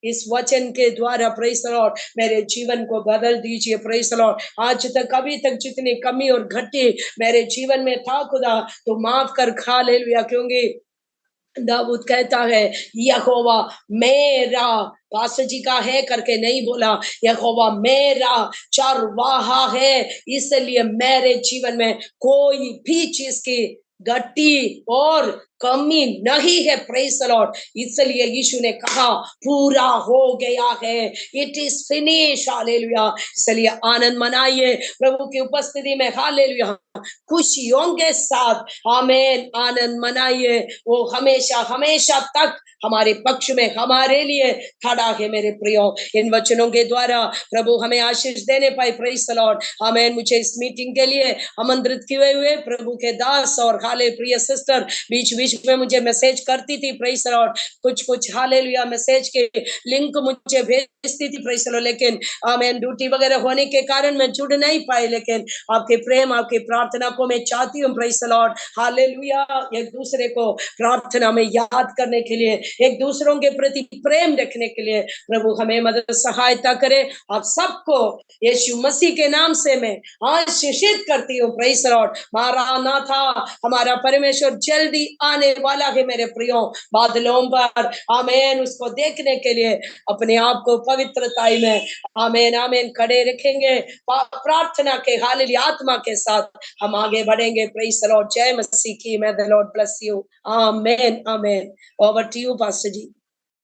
Speaker 3: इस वचन के द्वारा प्रेज द लॉर्ड मेरे जीवन को बदल दीजिए, प्रेज द लॉर्ड। आज तक अभी तक जितनी कमी और घटी मेरे जीवन में था खुदा तो माफ कर, हालेलुया। क्योंकि दाऊद कहता है यहोवा मेरा, पास्टर जी का है करके नहीं बोला, यहोवा मेरा चरवाहा है, इसलिए मेरे जीवन में कोई भी चीज की घटी और कमी नहीं है, प्रेज द लॉर्ड। इसलिए यीशु ने कहा पूरा हो गया है, इट इज फिनिश, हालेलुया। इसलिए आनंद मनाइए प्रभु की उपस्थिति में, हालेलुया, खुशियों के साथ, आमीन। आनंद मनाइए, वो हमेशा हमेशा तक हमारे पक्ष में हमारे लिए खड़ा है, मेरे प्रियो। इन वचनों के द्वारा प्रभु हमें आशीष देने पाए, प्रेज द लॉर्ड, आमीन। मुझे इस मीटिंग के लिए आमंत्रित किए हुए प्रभु के दास और हाले प्रिय सिस्टर बीच बीच में मुझे मैसेज करती थी, प्रेज द लॉर्ड। कुछ हालेलुया मैसेज के लिंक मुझे भेजती थी, प्रेज द लॉर्ड। लेकिन आमीन ड्यूटी वगैरह होने के कारण मैं जुड़ नहीं पाई, लेकिन आपके प्रेम आपकी प्रार्थना को मैं चाहती हूँ, प्रेज द लॉर्ड, हालेलुया। एक दूसरे को प्रार्थना में याद करने के लिए, एक दूसरों के प्रति प्रेम रखने के लिए प्रभु हमें मदद सहायता करे। आप सबको यीशु मसीह के नाम से मैं आशीषित करती हूँ, प्रेज द लॉर्ड। मारानाथा, हमारा परमेश्वर जल्दी आने वाला है, मेरे प्रियो। बादलों पर आमीन उसको देखने के लिए अपने आप को पवित्रताई में आमीन आमीन खड़े रखेंगे, प्रार्थना के हालेलुया आत्मा के साथ हम आगे बढ़ेंगे, प्रेज द लॉर्ड। जय मसीह की, may the Lord bless you, amen amen. Over to you pastor ji.